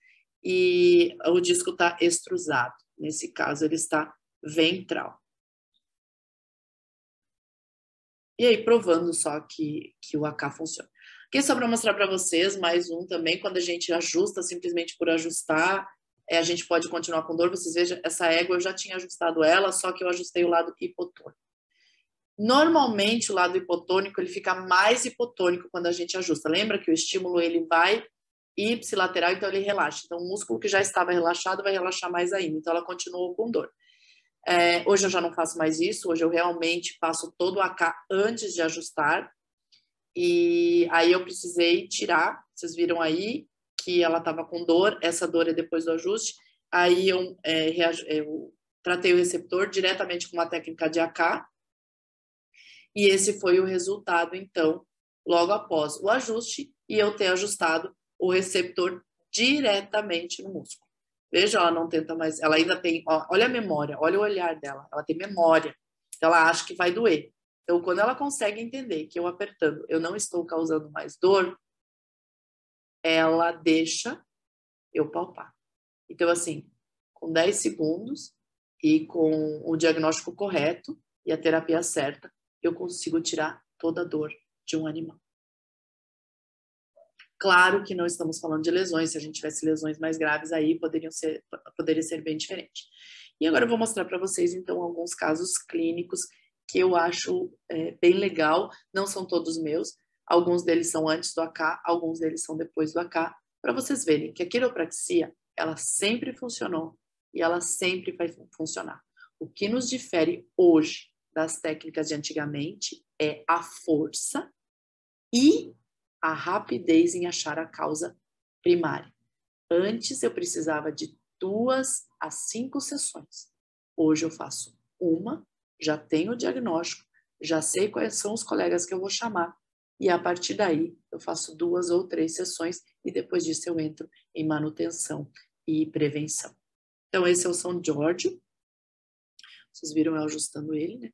Speaker 2: e o disco está extrusado. Nesse caso, ele está ventral. E aí, provando só que o AK funciona. Aqui só para mostrar para vocês, mais um também, quando a gente ajusta simplesmente por ajustar, a gente pode continuar com dor. Vocês vejam, essa égua eu já tinha ajustado ela, só que eu ajustei o lado hipotônico. Normalmente, o lado hipotônico, ele fica mais hipotônico quando a gente ajusta. Lembra que o estímulo, ele vai ipsilateral, então ele relaxa. Então, o músculo que já estava relaxado vai relaxar mais ainda. Então, ela continuou com dor. Hoje eu já não faço mais isso. Hoje eu realmente passo todo o AK antes de ajustar. E aí eu precisei tirar. Vocês viram aí que ela estava com dor. Essa dor é depois do ajuste. Aí eu tratei o receptor diretamente com uma técnica de AK. E esse foi o resultado, então, logo após o ajuste e eu ter ajustado o receptor diretamente no músculo. Veja, ela não tenta mais, ela ainda tem, olha a memória, olha o olhar dela, ela tem memória, então ela acha que vai doer. Então, quando ela consegue entender que eu apertando, eu não estou causando mais dor, ela deixa eu palpar. Então, assim, com 10 segundos e com o diagnóstico correto e a terapia certa, eu consigo tirar toda a dor de um animal. Claro que não estamos falando de lesões, se a gente tivesse lesões mais graves aí, poderia ser bem diferente. E agora eu vou mostrar para vocês, então, alguns casos clínicos que eu acho bem legal, não são todos meus, alguns deles são antes do AK, alguns deles são depois do AK, para vocês verem que a quiropraxia, ela sempre funcionou e ela sempre vai funcionar. O que nos difere hoje das técnicas de antigamente é a força e a rapidez em achar a causa primária. Antes eu precisava de 2 a 5 sessões. Hoje eu faço uma, já tenho o diagnóstico, já sei quais são os colegas que eu vou chamar e a partir daí eu faço 2 ou 3 sessões e depois disso eu entro em manutenção e prevenção. Então esse é o São Jorge. Vocês viram eu ajustando ele, né?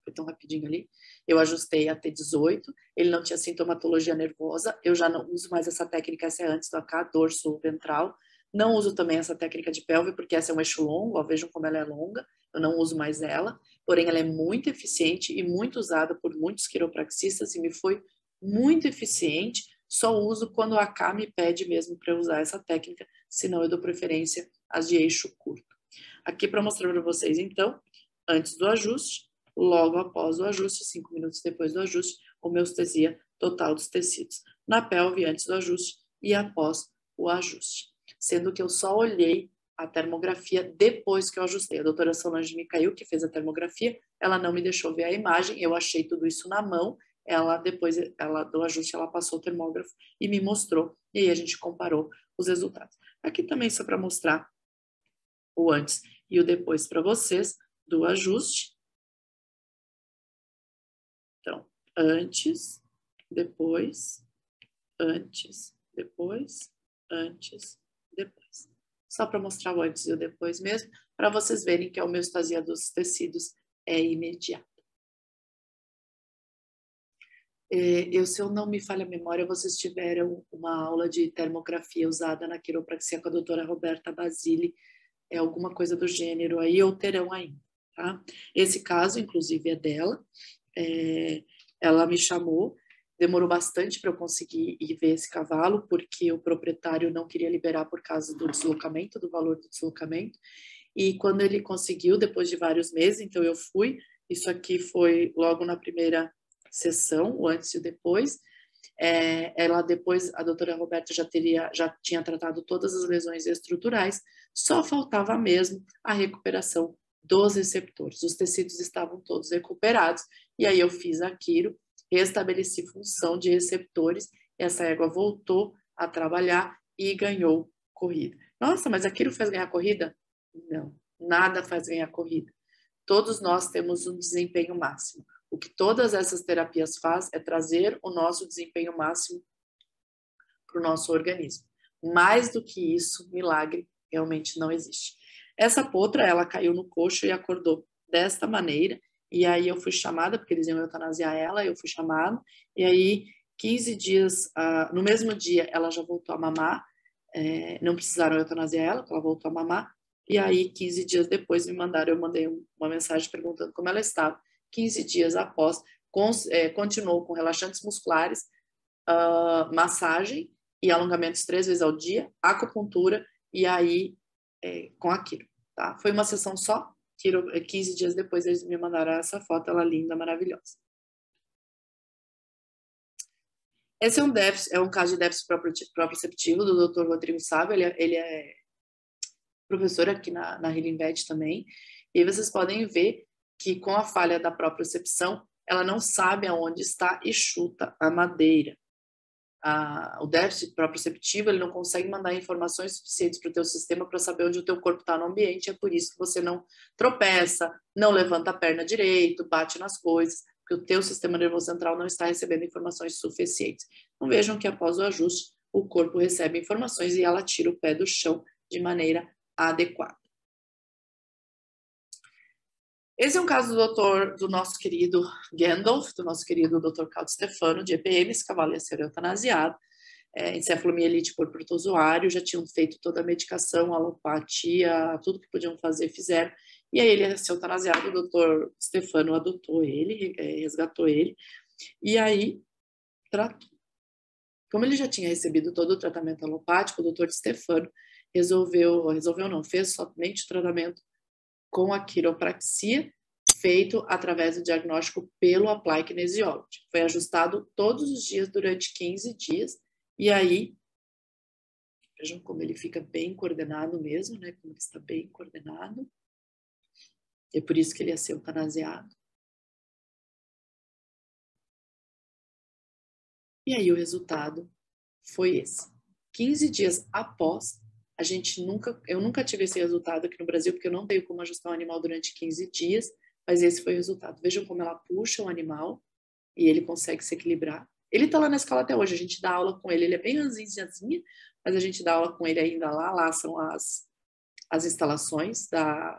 Speaker 2: Foi tão rapidinho ali. Eu ajustei até 18, ele não tinha sintomatologia nervosa, eu já não uso mais essa técnica, essa é antes do AK, dorso ventral. Não uso também essa técnica de pelve, porque essa é um eixo longo, ó, vejam como ela é longa, eu não uso mais ela, porém ela é muito eficiente e muito usada por muitos quiropraxistas e me foi muito eficiente, só uso quando o AK me pede mesmo para usar essa técnica, senão eu dou preferência às de eixo curto. Aqui para mostrar para vocês, então, antes do ajuste, logo após o ajuste, 5 minutos depois do ajuste, homeostasia total dos tecidos. Na pelve, antes do ajuste e após o ajuste. Sendo que eu só olhei a termografia depois que eu ajustei. A doutora Solange Micail, que fez a termografia, ela não me deixou ver a imagem, eu achei tudo isso na mão, depois do ajuste, ela passou o termógrafo e me mostrou, e aí a gente comparou os resultados. Aqui também só para mostrar o antes e o depois para vocês do ajuste. Então, antes, depois, antes, depois, antes, depois. Só para mostrar o antes e o depois mesmo, para vocês verem que a homeostasia dos tecidos é imediata. Se eu não me falha a memória, vocês tiveram uma aula de termografia usada na quiropraxia com a doutora Roberta Basile, alguma coisa do gênero aí, ou terão ainda, tá? Esse caso, inclusive, é dela. Ela me chamou, demorou bastante para eu conseguir ir ver esse cavalo, porque o proprietário não queria liberar por causa do deslocamento, do valor do deslocamento, e quando ele conseguiu, depois de vários meses, então eu fui, isso aqui foi logo na primeira sessão, o antes e o depois, ela depois, a doutora Roberta já tinha tratado todas as lesões estruturais, só faltava mesmo a recuperação dos receptores. Os tecidos estavam todos recuperados, e aí eu fiz a quiro, restabeleci função de receptores, essa égua voltou a trabalhar e ganhou corrida. Nossa, mas a quiro faz ganhar corrida? Não, nada faz ganhar corrida. Todos nós temos um desempenho máximo. O que todas essas terapias faz é trazer o nosso desempenho máximo para o nosso organismo. Mais do que isso, milagre realmente não existe. Essa potra, ela caiu no coxo e acordou desta maneira, e aí eu fui chamada, porque eles iam eutanasiar ela, eu fui chamada, e aí 15 dias, no mesmo dia ela já voltou a mamar, não precisaram eutanasiar ela, porque ela voltou a mamar, e aí 15 dias depois eu mandei uma mensagem perguntando como ela estava. 15 dias após, continuou com relaxantes musculares, massagem e alongamentos 3 vezes ao dia, acupuntura e aí com a quiro, tá? Foi uma sessão só, 15 dias depois eles me mandaram essa foto, ela linda, maravilhosa. Esse é um caso de déficit proprioceptivo do Dr. Rodrigo Sábio, ele é professor aqui na Healing Vet também, e vocês podem ver que com a falha da propriocepção, ela não sabe aonde está e chuta a madeira. O déficit proprioceptivo, ele não consegue mandar informações suficientes para o teu sistema para saber onde o teu corpo está no ambiente, é por isso que você não tropeça, não levanta a perna direito, bate nas coisas, porque o teu sistema nervoso central não está recebendo informações suficientes. Então vejam que após o ajuste, o corpo recebe informações e ela tira o pé do chão de maneira adequada. Esse é um caso do nosso querido Gandalf, do nosso querido Dr. Caldo Stefano, de EPM, esse cavalo ia ser eutanasiado, encefalomielite por protozoário, já tinham feito toda a medicação, alopatia, tudo que podiam fazer, fizeram, E aí ele ia ser eutanasiado, o doutor Stefano adotou ele, resgatou ele, e aí tratou. Como ele já tinha recebido todo o tratamento alopático, o doutor Stefano resolveu não, fez somente o tratamento com a quiropraxia, feito através do diagnóstico pelo Apply Kinesiology. Foi ajustado todos os dias durante 15 dias, e aí, vejam como ele fica bem coordenado mesmo, né? Como ele está bem coordenado. É por isso que ele ia ser eutanasiado. E aí o resultado foi esse. 15 dias após, eu nunca tive esse resultado aqui no Brasil, porque eu não tenho como ajustar um animal durante 15 dias, mas esse foi o resultado. Vejam como ela puxa o animal e ele consegue se equilibrar. Ele tá lá na escola até hoje, a gente dá aula com ele, ele é bem ranzinzinha, mas a gente dá aula com ele ainda lá são as instalações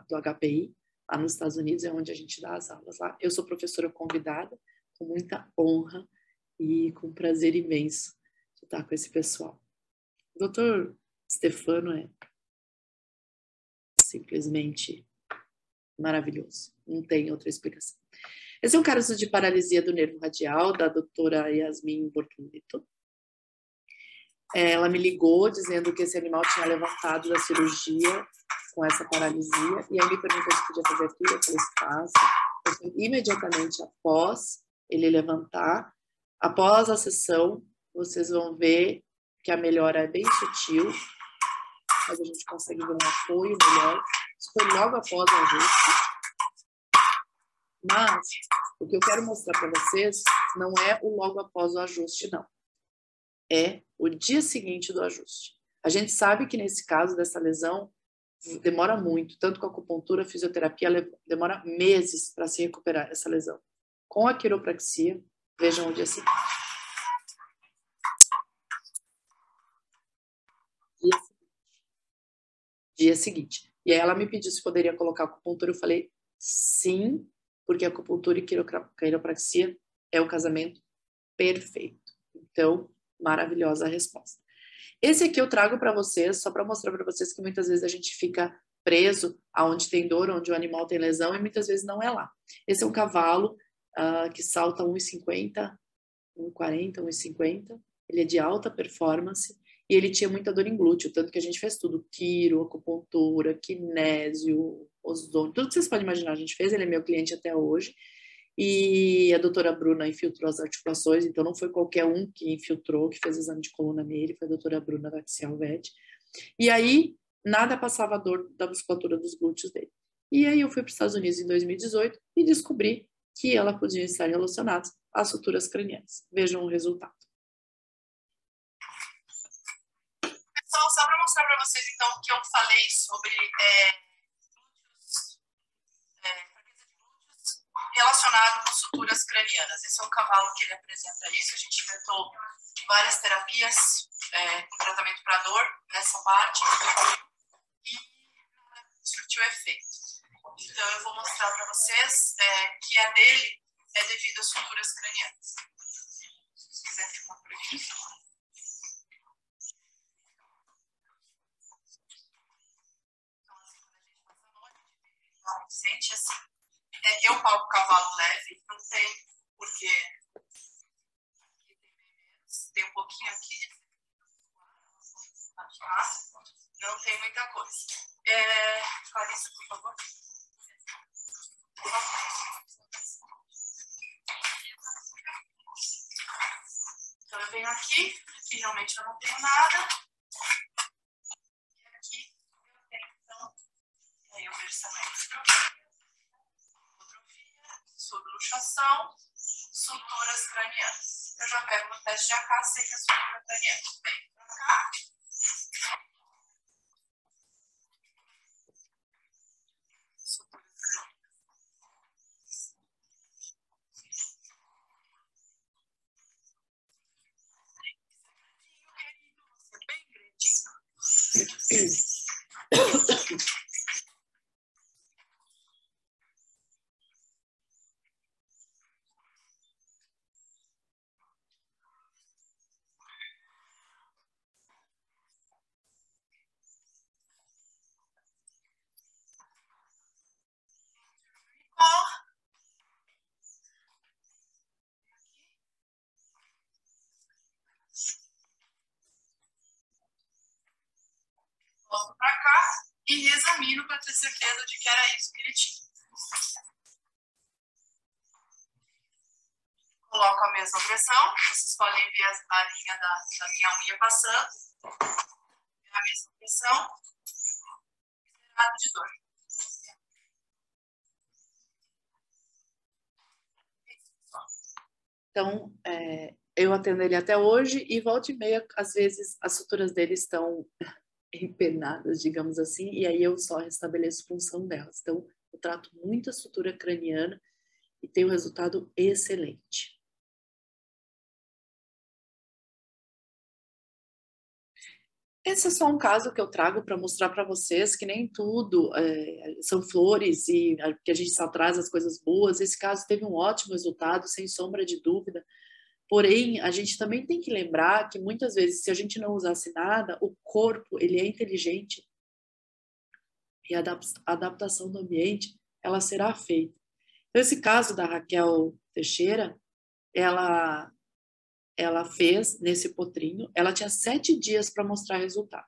Speaker 2: do HPI, lá nos Estados Unidos, é onde a gente dá as aulas lá. Eu sou professora convidada, com muita honra e com prazer imenso de estar com esse pessoal. O doutor Stefano é simplesmente maravilhoso, não tem outra explicação. Esse é um caso de paralisia do nervo radial, da doutora Yasmin Bortoleto. Ela me ligou dizendo que esse animal tinha levantado da cirurgia com essa paralisia, e aí me perguntou se podia fazer tudo, eu falei, faço. Imediatamente após ele levantar, após a sessão, vocês vão ver que a melhora é bem sutil, mas a gente consegue ver um apoio melhor. Isso foi logo após o ajuste. Mas o que eu quero mostrar para vocês não é o logo após o ajuste, não. É o dia seguinte do ajuste. A gente sabe que nesse caso dessa lesão demora muito, tanto com a acupuntura, a fisioterapia, demora meses para se recuperar essa lesão. Com a quiropraxia, vejam o dia seguinte. Dia seguinte. E aí ela me pediu se poderia colocar acupuntura, eu falei sim, porque acupuntura e quiropraxia é o casamento perfeito. Então, maravilhosa a resposta. Esse aqui eu trago para vocês, só para mostrar para vocês que muitas vezes a gente fica preso aonde tem dor, onde o animal tem lesão, e muitas vezes não é lá. Esse é um cavalo que salta 1,50, 1,40, 1,50. Ele é de alta performance e ele tinha muita dor em glúteo, tanto que a gente fez tudo, quiro, acupuntura, kinésio, ozônio, tudo que vocês podem imaginar a gente fez, ele é meu cliente até hoje. E a doutora Bruna infiltrou as articulações, então não foi qualquer um que infiltrou, que fez exame de coluna nele, foi a doutora Bruna da Axial Vet. E aí, nada passava a dor da musculatura dos glúteos dele. E aí eu fui para os Estados Unidos em 2018 e descobri que ela podia estar relacionada às suturas cranianas. Vejam o resultado. Pessoal, só para mostrar para vocês então o que eu falei sobre relacionado com suturas cranianas. Esse é um cavalo que ele apresenta isso. A gente inventou várias terapias com tratamento para dor nessa parte e surtiu efeito. Então eu vou mostrar para vocês que a dele é devido às suturas cranianas. Se quiser filmar por aqui. Então, assim, quando a gente passa a noite, sente assim. Eu palpo cavalo leve, não tem porque aqui tem bem menos, tem um pouquinho aqui, não tem muita coisa. Clarissa, por favor. Então eu venho aqui realmente eu não tenho nada. E aqui eu tenho, então, e aí eu vejo também subluxação, suturas cranianas. Eu já pego no teste de AK, sei que é sutura craniana. Vem pra cá. Suturas cranianas. Você é bem grandinho. e resumindo para ter certeza de que era isso que ele tinha. Coloco a mesma pressão, vocês podem ver a linha da minha unha passando, a mesma pressão, nada de dor. Então, eu atendo ele até hoje e volta e meia, às vezes, as suturas dele estão empenadas, digamos assim, e aí eu só restabeleço a função delas. Então, eu trato muito a sutura craniana e tenho um resultado excelente. Esse é só um caso que eu trago para mostrar para vocês que nem tudo são flores e que a gente só traz as coisas boas. Esse caso teve um ótimo resultado, sem sombra de dúvida. Porém, a gente também tem que lembrar que muitas vezes, se a gente não usasse nada, o corpo ele é inteligente e a adaptação do ambiente ela será feita. Então, esse caso da Raquel Teixeira, ela fez nesse potrinho, ela tinha 7 dias para mostrar resultado.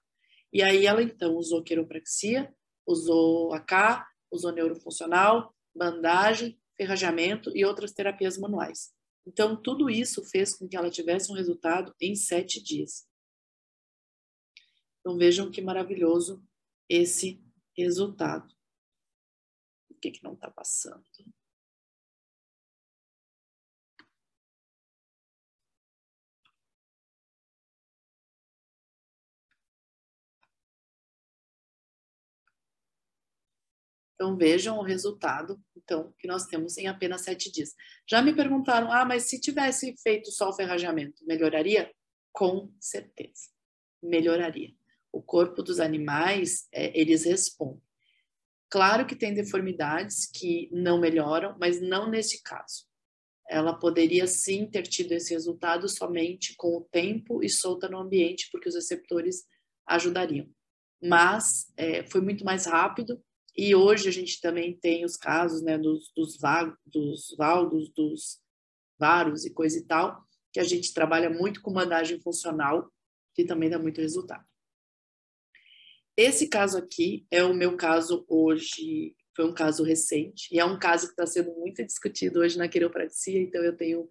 Speaker 2: E aí ela então usou quiropraxia, usou AK, usou neurofuncional, bandagem, ferrajamento e outras terapias manuais. Então tudo isso fez com que ela tivesse um resultado em 7 dias. Então vejam que maravilhoso esse resultado. O que não está passando? Então, vejam o resultado que nós temos em apenas 7 dias. Já me perguntaram, mas se tivesse feito só o ferrajamento, melhoraria? Com certeza, melhoraria. O corpo dos animais, eles respondem. Claro que tem deformidades que não melhoram, mas não nesse caso. Ela poderia sim ter tido esse resultado somente com o tempo e solta no ambiente, porque os receptores ajudariam. Mas foi muito mais rápido. E hoje a gente também tem os casos, né, dos valgos, dos varos e coisa e tal, que a gente trabalha muito com bandagem funcional, que também dá muito resultado. Esse caso aqui é o meu caso hoje, foi um caso recente, e é um caso que está sendo muito discutido hoje na quiropraxia, então eu tenho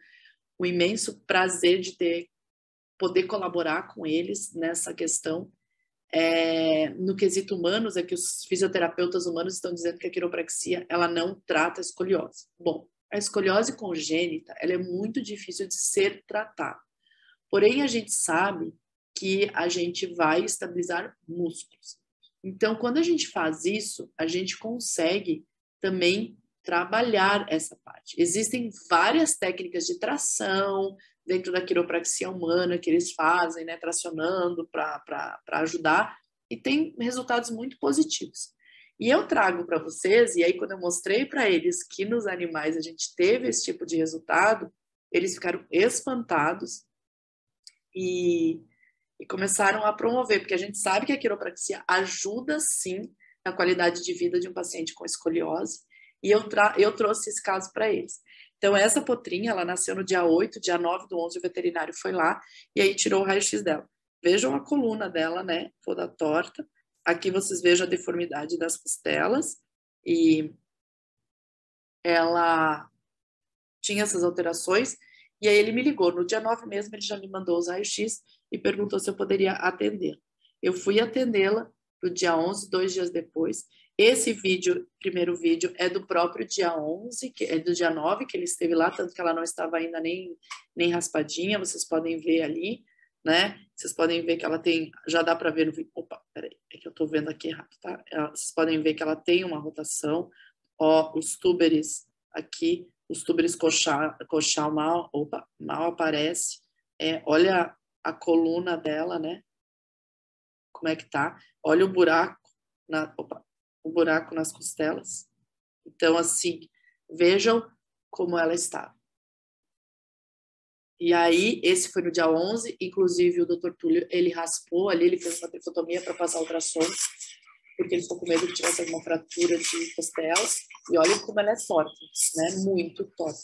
Speaker 2: um imenso prazer de poder colaborar com eles nessa questão. No quesito humanos, é que os fisioterapeutas humanos estão dizendo que a quiropraxia ela não trata a escoliose. Bom, a escoliose congênita ela é muito difícil de ser tratada. Porém, a gente sabe que a gente vai estabilizar músculos. Então, quando a gente faz isso, a gente consegue também trabalhar essa parte. Existem várias técnicas de tração dentro da quiropraxia humana que eles fazem, né, tracionando para ajudar, e tem resultados muito positivos. E eu trago para vocês, e aí quando eu mostrei para eles que nos animais a gente teve esse tipo de resultado, eles ficaram espantados e começaram a promover, porque a gente sabe que a quiropraxia ajuda sim na qualidade de vida de um paciente com escoliose, e eu trouxe esse caso para eles. Então, essa potrinha, ela nasceu no dia 8, dia 9 do 11, o veterinário foi lá, e aí tirou o raio-x dela. Vejam a coluna dela, né, toda torta. Aqui vocês vejam a deformidade das costelas, e ela tinha essas alterações, e aí ele me ligou. No dia 9 mesmo, ele já me mandou os raios-x e perguntou se eu poderia atender. Eu fui atendê-la no dia 11, 2 dias depois. Esse vídeo, primeiro vídeo, é do próprio dia 11, que é do dia 9, que ele esteve lá, tanto que ela não estava ainda nem raspadinha, vocês podem ver ali, né? Vocês podem ver que ela tem, já dá para ver no vídeo. Opa, peraí, é que eu tô vendo aqui errado, tá? Vocês podem ver que ela tem uma rotação, ó, os túberes aqui, os túberes coxal mal aparece. Olha a coluna dela, né? Como é que tá? Olha o buraco nas costelas. Então, assim, vejam como ela estava. E aí, esse foi no dia 11, inclusive o Dr. Túlio, ele raspou ali, ele fez uma tricotomia para passar ultrassom, porque ele ficou com medo que tivesse alguma fratura de costela. E olha como ela é torta, né? Muito torta,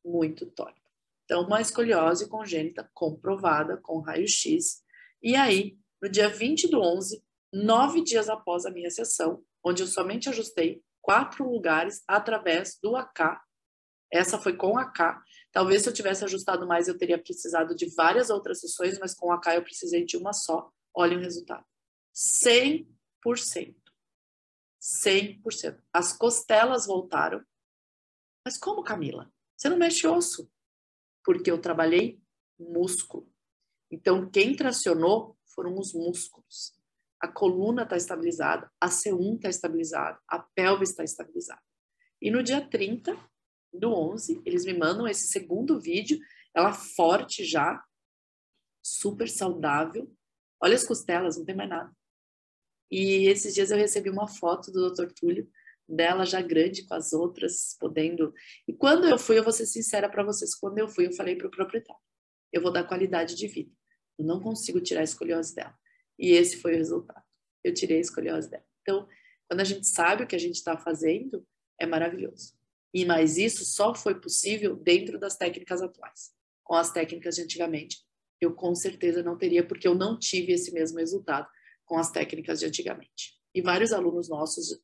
Speaker 2: muito torta. Então, uma escoliose congênita comprovada com raio-x. E aí, no dia 20 do 11, 9 dias após a minha sessão, onde eu somente ajustei 4 lugares através do AK. Essa foi com AK. Talvez se eu tivesse ajustado mais, eu teria precisado de várias outras sessões, mas com AK eu precisei de uma só. Olhem o resultado. 100%. 100%. As costelas voltaram. Mas como, Camila? Você não mexe osso? Porque eu trabalhei músculo. Então, quem tracionou foram os músculos. A coluna está estabilizada, a C1 está estabilizada, a pelve está estabilizada. E no dia 30 do 11, eles me mandam esse segundo vídeo, ela forte já, super saudável. Olha as costelas, não tem mais nada. E esses dias eu recebi uma foto do Dr. Túlio, dela já grande com as outras, podendo... E quando eu fui, eu vou ser sincera para vocês, quando eu fui, eu falei para o proprietário, eu vou dar qualidade de vida. Eu não consigo tirar a escoliose dela. E esse foi o resultado. Eu tirei a escoliose dela. Então, quando a gente sabe o que a gente está fazendo, é maravilhoso. E mais isso só foi possível dentro das técnicas atuais. Com as técnicas de antigamente, eu com certeza não teria, porque eu não tive esse mesmo resultado com as técnicas de antigamente. E vários alunos nossos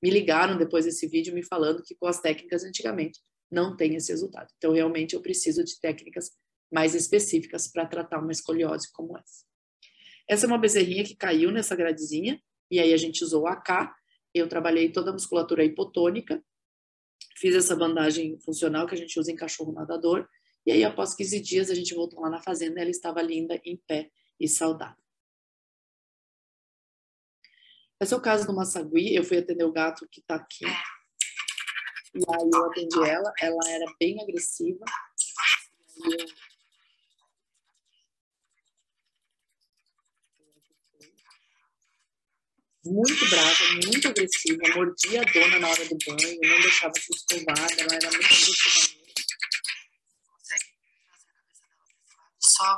Speaker 2: me ligaram depois desse vídeo me falando que com as técnicas de antigamente não tem esse resultado. Então, realmente, eu preciso de técnicas mais específicas para tratar uma escoliose como essa. Essa é uma bezerrinha que caiu nessa gradezinha, e aí a gente usou o AK, eu trabalhei toda a musculatura hipotônica, fiz essa bandagem funcional que a gente usa em cachorro nadador, e aí após 15 dias a gente voltou lá na fazenda, ela estava linda, em pé e saudável. Esse é o caso do Massagui, eu fui atender o gato que está aqui, e aí eu atendi ela era bem agressiva, e eu... muito brava, muito agressiva, mordia a dona na hora do banho, não deixava se escovar, ela era muito agressiva. Só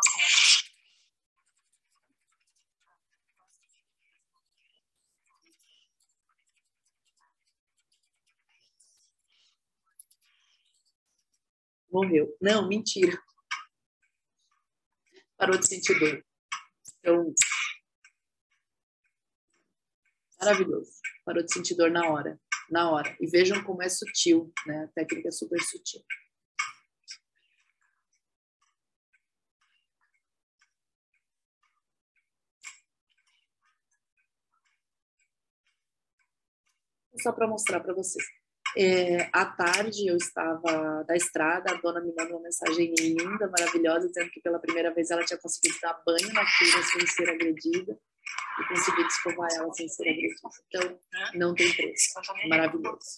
Speaker 2: morreu. Não, mentira. Parou de sentir dor. Então, maravilhoso. Parou de sentir dor na hora. Na hora. E vejam como é sutil, né? A técnica é super sutil. Só para mostrar para vocês. À tarde eu estava da estrada, a dona me mandou uma mensagem linda, maravilhosa, dizendo que pela primeira vez ela tinha conseguido dar banho na filha sem ser agredida e conseguir escovar ela sem ser agredida. Então, não tem preço. Maravilhoso.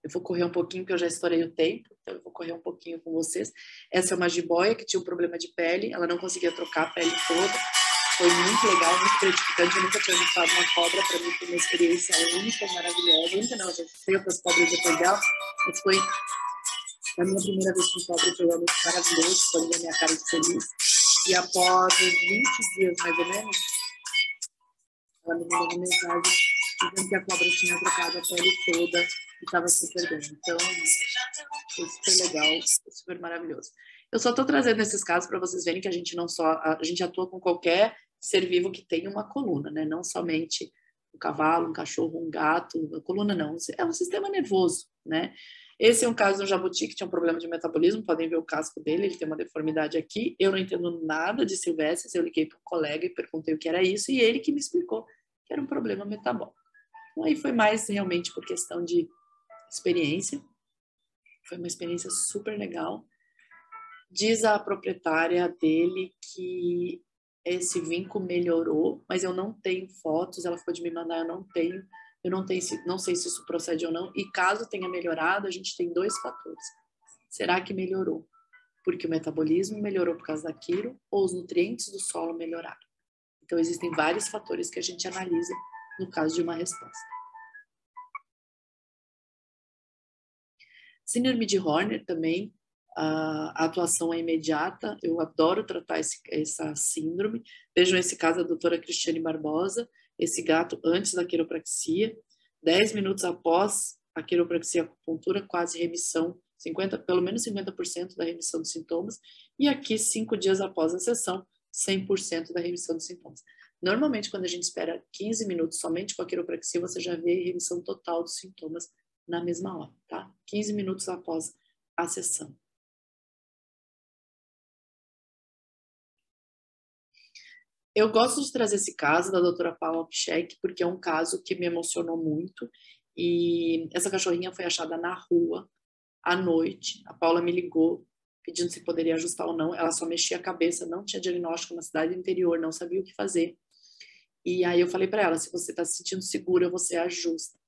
Speaker 2: Eu vou correr um pouquinho, porque eu já estourei o tempo, então eu vou correr um pouquinho com vocês. Essa é uma jiboia que tinha um problema de pele, ela não conseguia trocar a pele toda. Foi muito legal, muito gratificante. Eu nunca tinha visto uma cobra, para mim foi uma experiência única, maravilhosa. Única não, já sei outras cobras depois dela, mas foi a minha primeira vez com cobra, foi realmente maravilhoso, foi a minha cara de feliz. E após uns 20 dias, mais ou menos, ela me mandou uma mensagem dizendo que a cobra tinha trocado a pele toda e estava super bem. Então, foi super legal, foi super maravilhoso. Eu só estou trazendo esses casos para vocês verem que a gente atua com qualquer ser vivo que tenha uma coluna, né? Não somente um cavalo, um cachorro, um gato, a coluna não, é um sistema nervoso, né? Esse é um caso de um jabuti que tinha um problema de metabolismo, podem ver o casco dele, ele tem uma deformidade aqui. Eu não entendo nada de silvestres, eu liguei para um colega e perguntei o que era isso, e ele que me explicou que era um problema metabólico. Então, aí foi mais realmente por questão de experiência, foi uma experiência super legal. Diz a proprietária dele que esse vinco melhorou, mas eu não tenho fotos, ela ficou de me mandar, eu não sei se isso procede ou não, e caso tenha melhorado, a gente tem 2 fatores. Será que melhorou? Porque o metabolismo melhorou por causa da quiro, ou os nutrientes do solo melhoraram? Então, existem vários fatores que a gente analisa no caso de uma resposta. Síndrome de Horner também, a atuação é imediata, eu adoro tratar essa síndrome. Vejam esse caso da doutora Cristiane Barbosa, esse gato antes da quiropraxia, 10 minutos após a quiropraxia e acupuntura, quase remissão, pelo menos 50% da remissão dos sintomas, e aqui 5 dias após a sessão, 100% da remissão dos sintomas. Normalmente, quando a gente espera 15 minutos somente com a quiropraxia, você já vê a remissão total dos sintomas na mesma hora, tá? 15 minutos após a sessão. Eu gosto de trazer esse caso da doutora Paula Pichek, porque é um caso que me emocionou muito. E essa cachorrinha foi achada na rua, à noite. A Paula me ligou, pedindo se poderia ajustar ou não. Ela só mexia a cabeça, não tinha diagnóstico na cidade interior, não sabia o que fazer. E aí eu falei para ela, se você está se sentindo segura, você ajusta.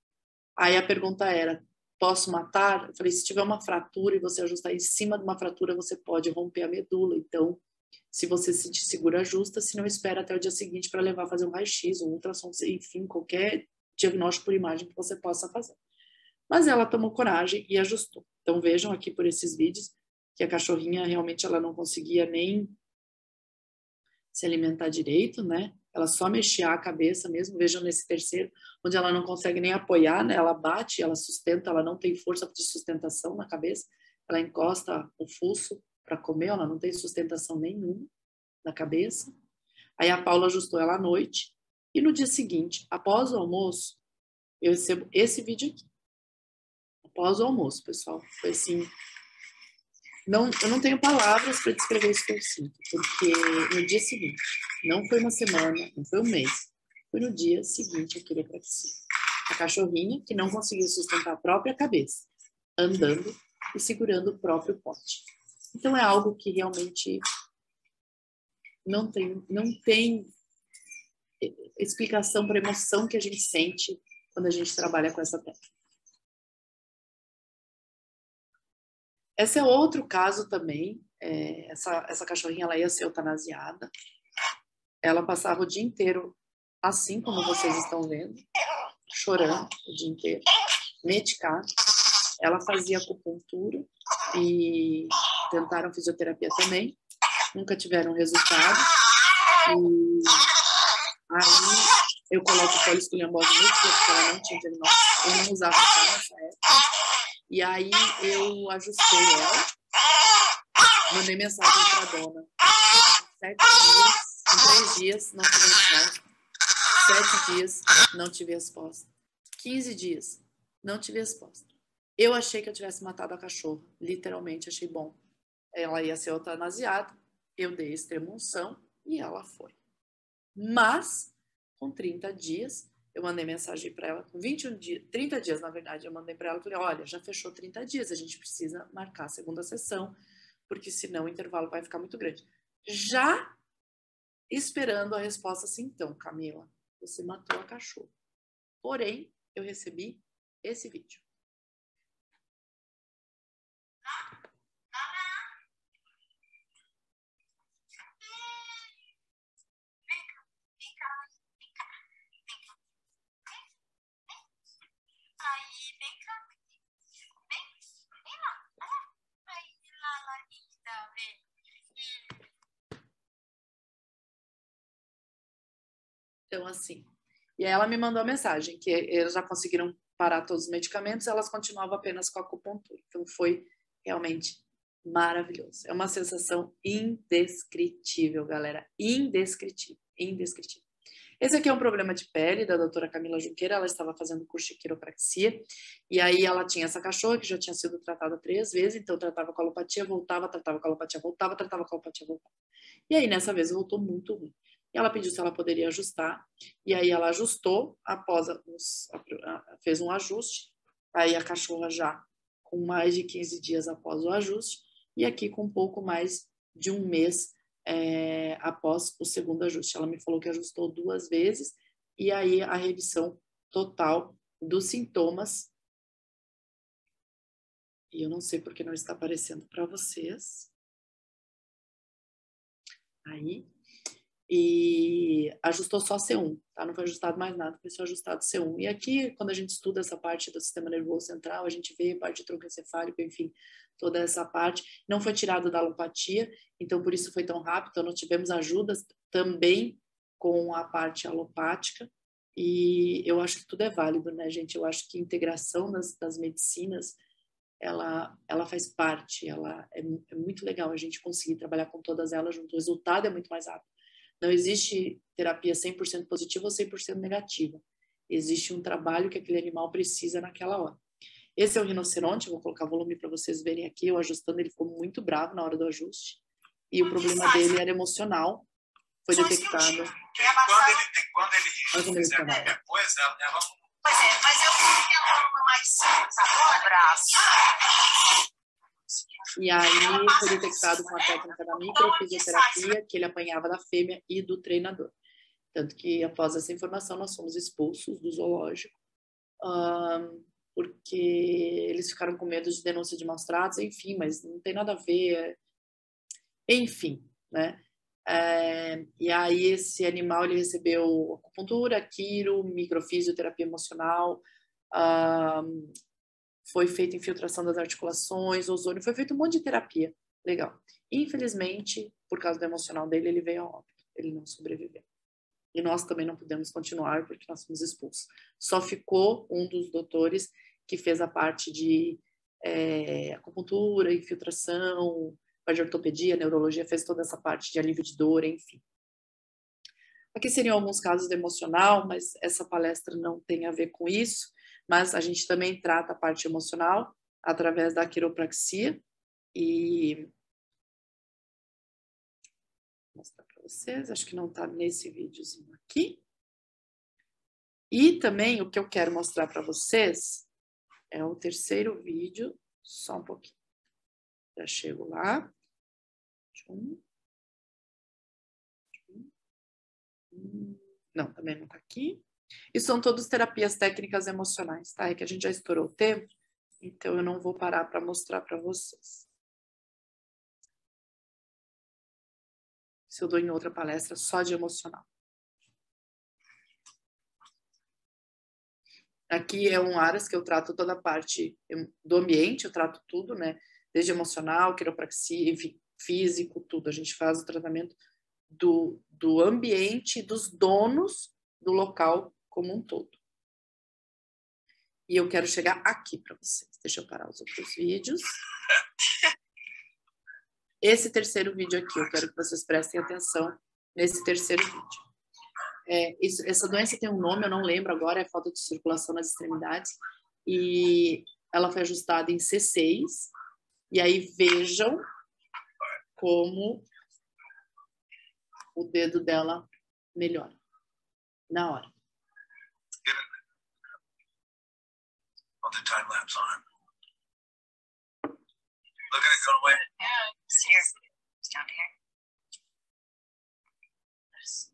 Speaker 2: Aí a pergunta era, posso matar? Eu falei, se tiver uma fratura e você ajustar em cima de uma fratura, você pode romper a medula. Então, se você se sentir segura, ajusta. Se não, espera até o dia seguinte para levar a fazer um raio-x, um ultrassom, enfim, qualquer diagnóstico por imagem que você possa fazer. Mas ela tomou coragem e ajustou. Então, vejam aqui por esses vídeos que a cachorrinha realmente ela não conseguia nem se alimentar direito, né? Ela só mexia a cabeça mesmo. Vejam nesse terceiro, onde ela não consegue nem apoiar, né? Ela bate, ela sustenta, ela não tem força de sustentação na cabeça. Ela encosta o fuço para comer, ela não tem sustentação nenhuma na cabeça. Aí a Paula ajustou ela à noite. E no dia seguinte, após o almoço, eu recebo esse vídeo aqui. Após o almoço, pessoal. Foi assim... eu não tenho palavras para descrever isso que eu sinto, porque no dia seguinte, não foi uma semana, não foi um mês, foi no dia seguinte a quiropraxia. A cachorrinha que não conseguiu sustentar a própria cabeça, andando e segurando o próprio pote. Então é algo que realmente não tem explicação para a emoção que a gente sente quando a gente trabalha com essa técnica. Esse é outro caso também. Essa cachorrinha ela ia ser eutanasiada. Ela passava o dia inteiro assim como vocês estão vendo, chorando o dia inteiro, medicada. Ela fazia acupuntura e tentaram fisioterapia também. Nunca tiveram resultado. E aí eu coloco poliesculhambose múltipla, porque ela não tinha diagnóstico. Eu não usava chá nessa época. E aí eu ajustei ela, mandei mensagem para a dona. 7 dias, em 3 dias, não tive resposta. 7 dias, não tive resposta. 15 dias, não tive resposta. Eu achei que eu tivesse matado a cachorra, literalmente, achei bom. Ela ia ser eutanasiada, eu dei extrema-unção e ela foi. Mas, com 30 dias, eu mandei mensagem para ela, com 21 dias, 30 dias, na verdade, eu mandei para ela, falei, olha, já fechou 30 dias, a gente precisa marcar a segunda sessão, porque senão o intervalo vai ficar muito grande. Já esperando a resposta assim, então, Camila, você matou a cachorra. Porém, eu recebi esse vídeo. Então, assim. E aí ela me mandou a mensagem que eles já conseguiram parar todos os medicamentos, elas continuavam apenas com a acupuntura. Então, foi realmente maravilhoso. É uma sensação indescritível, galera. Indescritível. Indescritível. Esse aqui é um problema de pele da doutora Camila Junqueira. Ela estava fazendo curso de quiropraxia. E aí ela tinha essa cachorra que já tinha sido tratada 3 vezes. Então, tratava com alopatia, voltava, tratava com alopatia, voltava, tratava com alopatia, voltava. E aí, nessa vez, voltou muito ruim. E ela pediu se ela poderia ajustar. E aí ela ajustou, fez um ajuste. Aí a cachorra já com mais de 15 dias após o ajuste. E aqui com um pouco mais de um mês após o segundo ajuste. Ela me falou que ajustou 2 vezes. E aí a revisão total dos sintomas. E eu não sei porque não está aparecendo para vocês. Aí. E ajustou só C1, tá? Não foi ajustado mais nada, foi só ajustado C1. E aqui, quando a gente estuda essa parte do sistema nervoso central, a gente vê a parte de tronco encefálico, enfim, toda essa parte. Não foi tirado da alopatia, então por isso foi tão rápido. Então, não tivemos ajudas também com a parte alopática. E eu acho que tudo é válido, né, gente? Eu acho que a integração das medicinas, ela faz parte, é muito legal a gente conseguir trabalhar com todas elas junto. O resultado é muito mais rápido. Não existe terapia 100% positiva ou 100% negativa. Existe um trabalho que aquele animal precisa naquela hora. Esse é o rinoceronte, eu vou colocar volume para vocês verem aqui, eu ajustando, ele ficou muito bravo na hora do ajuste. E o problema dele era emocional, foi detectado.
Speaker 3: Quando ele fizer qualquer coisa, ela... Pois é, mas eu fui tentando uma mais simples agora, braço.
Speaker 2: E aí foi detectado com a técnica da microfisioterapia que ele apanhava da fêmea e do treinador. Tanto que após essa informação nós fomos expulsos do zoológico, porque eles ficaram com medo de denúncia de maus tratos, enfim, mas não tem nada a ver, enfim, né? E aí esse animal ele recebeu acupuntura, quiro, microfisioterapia emocional, foi feita infiltração das articulações, ozônio, foi feito um monte de terapia, legal. Infelizmente, por causa do emocional dele, ele veio a óbito, ele não sobreviveu. E nós também não pudemos continuar porque nós fomos expulsos. Só ficou um dos doutores que fez a parte de acupuntura, infiltração, parte de ortopedia, neurologia, fez toda essa parte de alívio de dor, enfim. Aqui seriam alguns casos de emocional, mas essa palestra não tem a ver com isso, mas a gente também trata a parte emocional através da quiropraxia e vou mostrar para vocês, acho que não está nesse videozinho aqui. E também o que eu quero mostrar para vocês é o terceiro vídeo, só um pouquinho. Já chego lá. Não, também não está aqui. E são todas terapias técnicas emocionais, tá? É que a gente já estourou o tempo, então eu não vou parar para mostrar para vocês. Se eu dou em outra palestra só de emocional. Aqui é um Aras que eu trato toda a parte do ambiente, eu trato tudo, né? Desde emocional, quiropraxia, enfim, físico, tudo. A gente faz o tratamento do ambiente, dos donos do local como um todo. E eu quero chegar aqui para vocês. Deixa eu parar os outros vídeos. Esse terceiro vídeo aqui, eu quero que vocês prestem atenção nesse terceiro vídeo. Essa doença tem um nome, eu não lembro agora, é falta de circulação nas extremidades. E ela foi ajustada em C6. E aí vejam como o dedo dela melhora na hora.
Speaker 3: The time lapse on it. Look at it go away.
Speaker 4: Yeah, it's here. It's down here.
Speaker 3: It's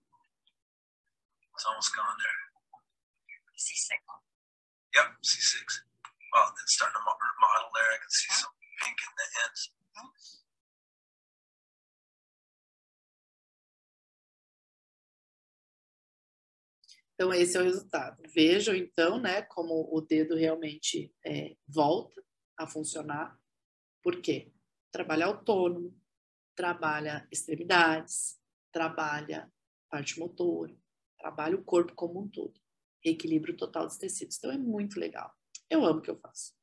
Speaker 3: almost gone there.
Speaker 4: C6.
Speaker 3: Yep, C6. Well, it's starting to model there. I can see some pink in the ends.
Speaker 2: Então, esse é o resultado. Vejam, então, né, como o dedo realmente volta a funcionar. Por quê? Trabalha autônomo, trabalha extremidades, trabalha parte motora, trabalha o corpo como um todo. Reequilíbrio total dos tecidos. Então, é muito legal. Eu amo o que eu faço.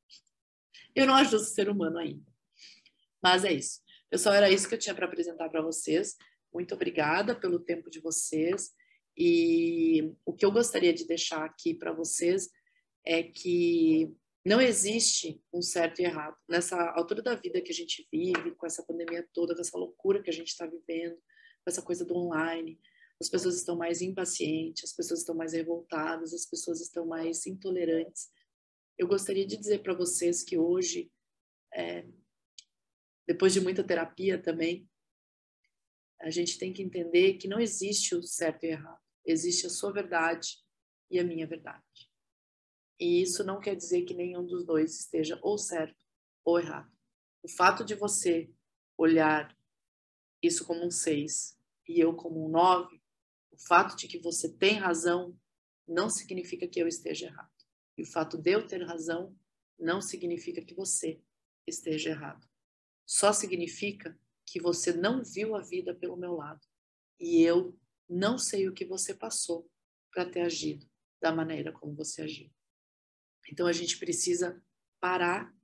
Speaker 2: Eu não ajudo o ser humano ainda. Mas é isso. Pessoal, era isso que eu tinha para apresentar para vocês. Muito obrigada pelo tempo de vocês. E o que eu gostaria de deixar aqui para vocês é que não existe um certo e errado. Nessa altura da vida que a gente vive, com essa pandemia toda, com essa loucura que a gente está vivendo, com essa coisa do online, as pessoas estão mais impacientes, as pessoas estão mais revoltadas, as pessoas estão mais intolerantes. Eu gostaria de dizer para vocês que hoje, depois de muita terapia também, a gente tem que entender que não existe o certo e errado. Existe a sua verdade e a minha verdade. E isso não quer dizer que nenhum dos dois esteja ou certo ou errado. O fato de você olhar isso como um 6 e eu como um 9, o fato de que você tem razão não significa que eu esteja errado. E o fato de eu ter razão não significa que você esteja errado. Só significa que você não viu a vida pelo meu lado. E eu não sei o que você passou para ter agido da maneira como você agiu. Então a gente precisa parar,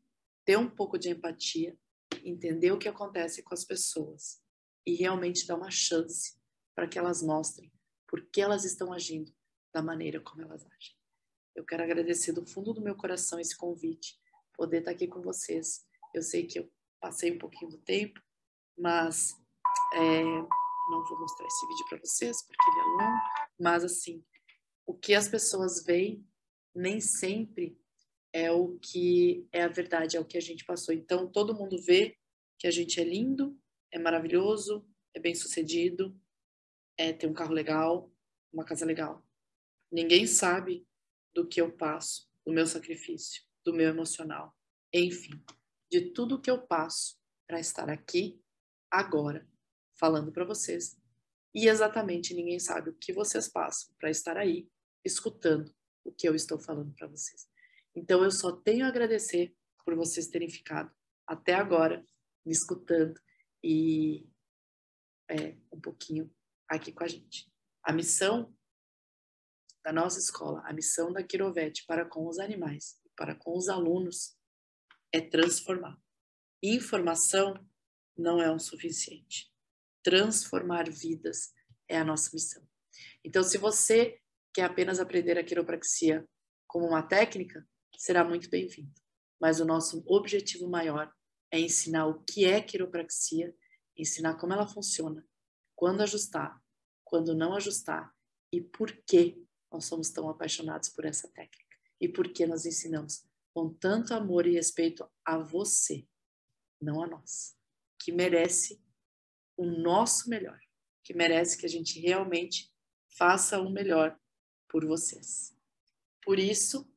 Speaker 2: ter um pouco de empatia, entender o que acontece com as pessoas e realmente dar uma chance para que elas mostrem por que elas estão agindo da maneira como elas agem. Eu quero agradecer do fundo do meu coração esse convite, poder estar aqui com vocês. Eu sei que eu passei um pouquinho do tempo, mas não vou mostrar esse vídeo para vocês, porque ele é longo, mas assim, o que as pessoas veem nem sempre é o que é a verdade, é o que a gente passou. Então, todo mundo vê que a gente é lindo, é maravilhoso, é bem-sucedido, tem um carro legal, uma casa legal. Ninguém sabe do que eu passo, do meu sacrifício, do meu emocional, enfim, de tudo que eu passo para estar aqui, agora, falando para vocês. E exatamente ninguém sabe o que vocês passam para estar aí, escutando o que eu estou falando para vocês. Então, eu só tenho a agradecer por vocês terem ficado até agora, me escutando e um pouquinho aqui com a gente. A missão da nossa escola, a missão da Quirovete para com os animais, para com os alunos, é transformar. Informação não é o suficiente. Transformar vidas é a nossa missão. Então, se você quer apenas aprender a quiropraxia como uma técnica, será muito bem-vindo. Mas o nosso objetivo maior é ensinar o que é quiropraxia, ensinar como ela funciona, quando ajustar, quando não ajustar e por que nós somos tão apaixonados por essa técnica e por que nós ensinamos com tanto amor e respeito a você, não a nós, que merece o nosso melhor, que merece que a gente realmente faça o melhor por vocês. Por isso,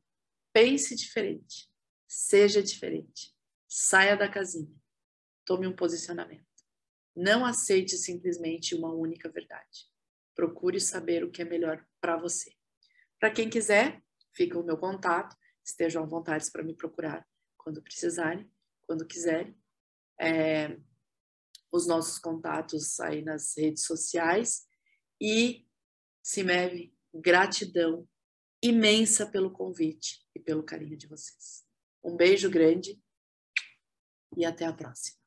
Speaker 2: pense diferente, seja diferente, saia da casinha, tome um posicionamento. Não aceite simplesmente uma única verdade. Procure saber o que é melhor para você. Para quem quiser, fica o meu contato, estejam à vontade para me procurar quando precisarem, quando quiserem. Os nossos contatos aí nas redes sociais. E, Simev, gratidão imensa pelo convite e pelo carinho de vocês. Um beijo grande e até a próxima.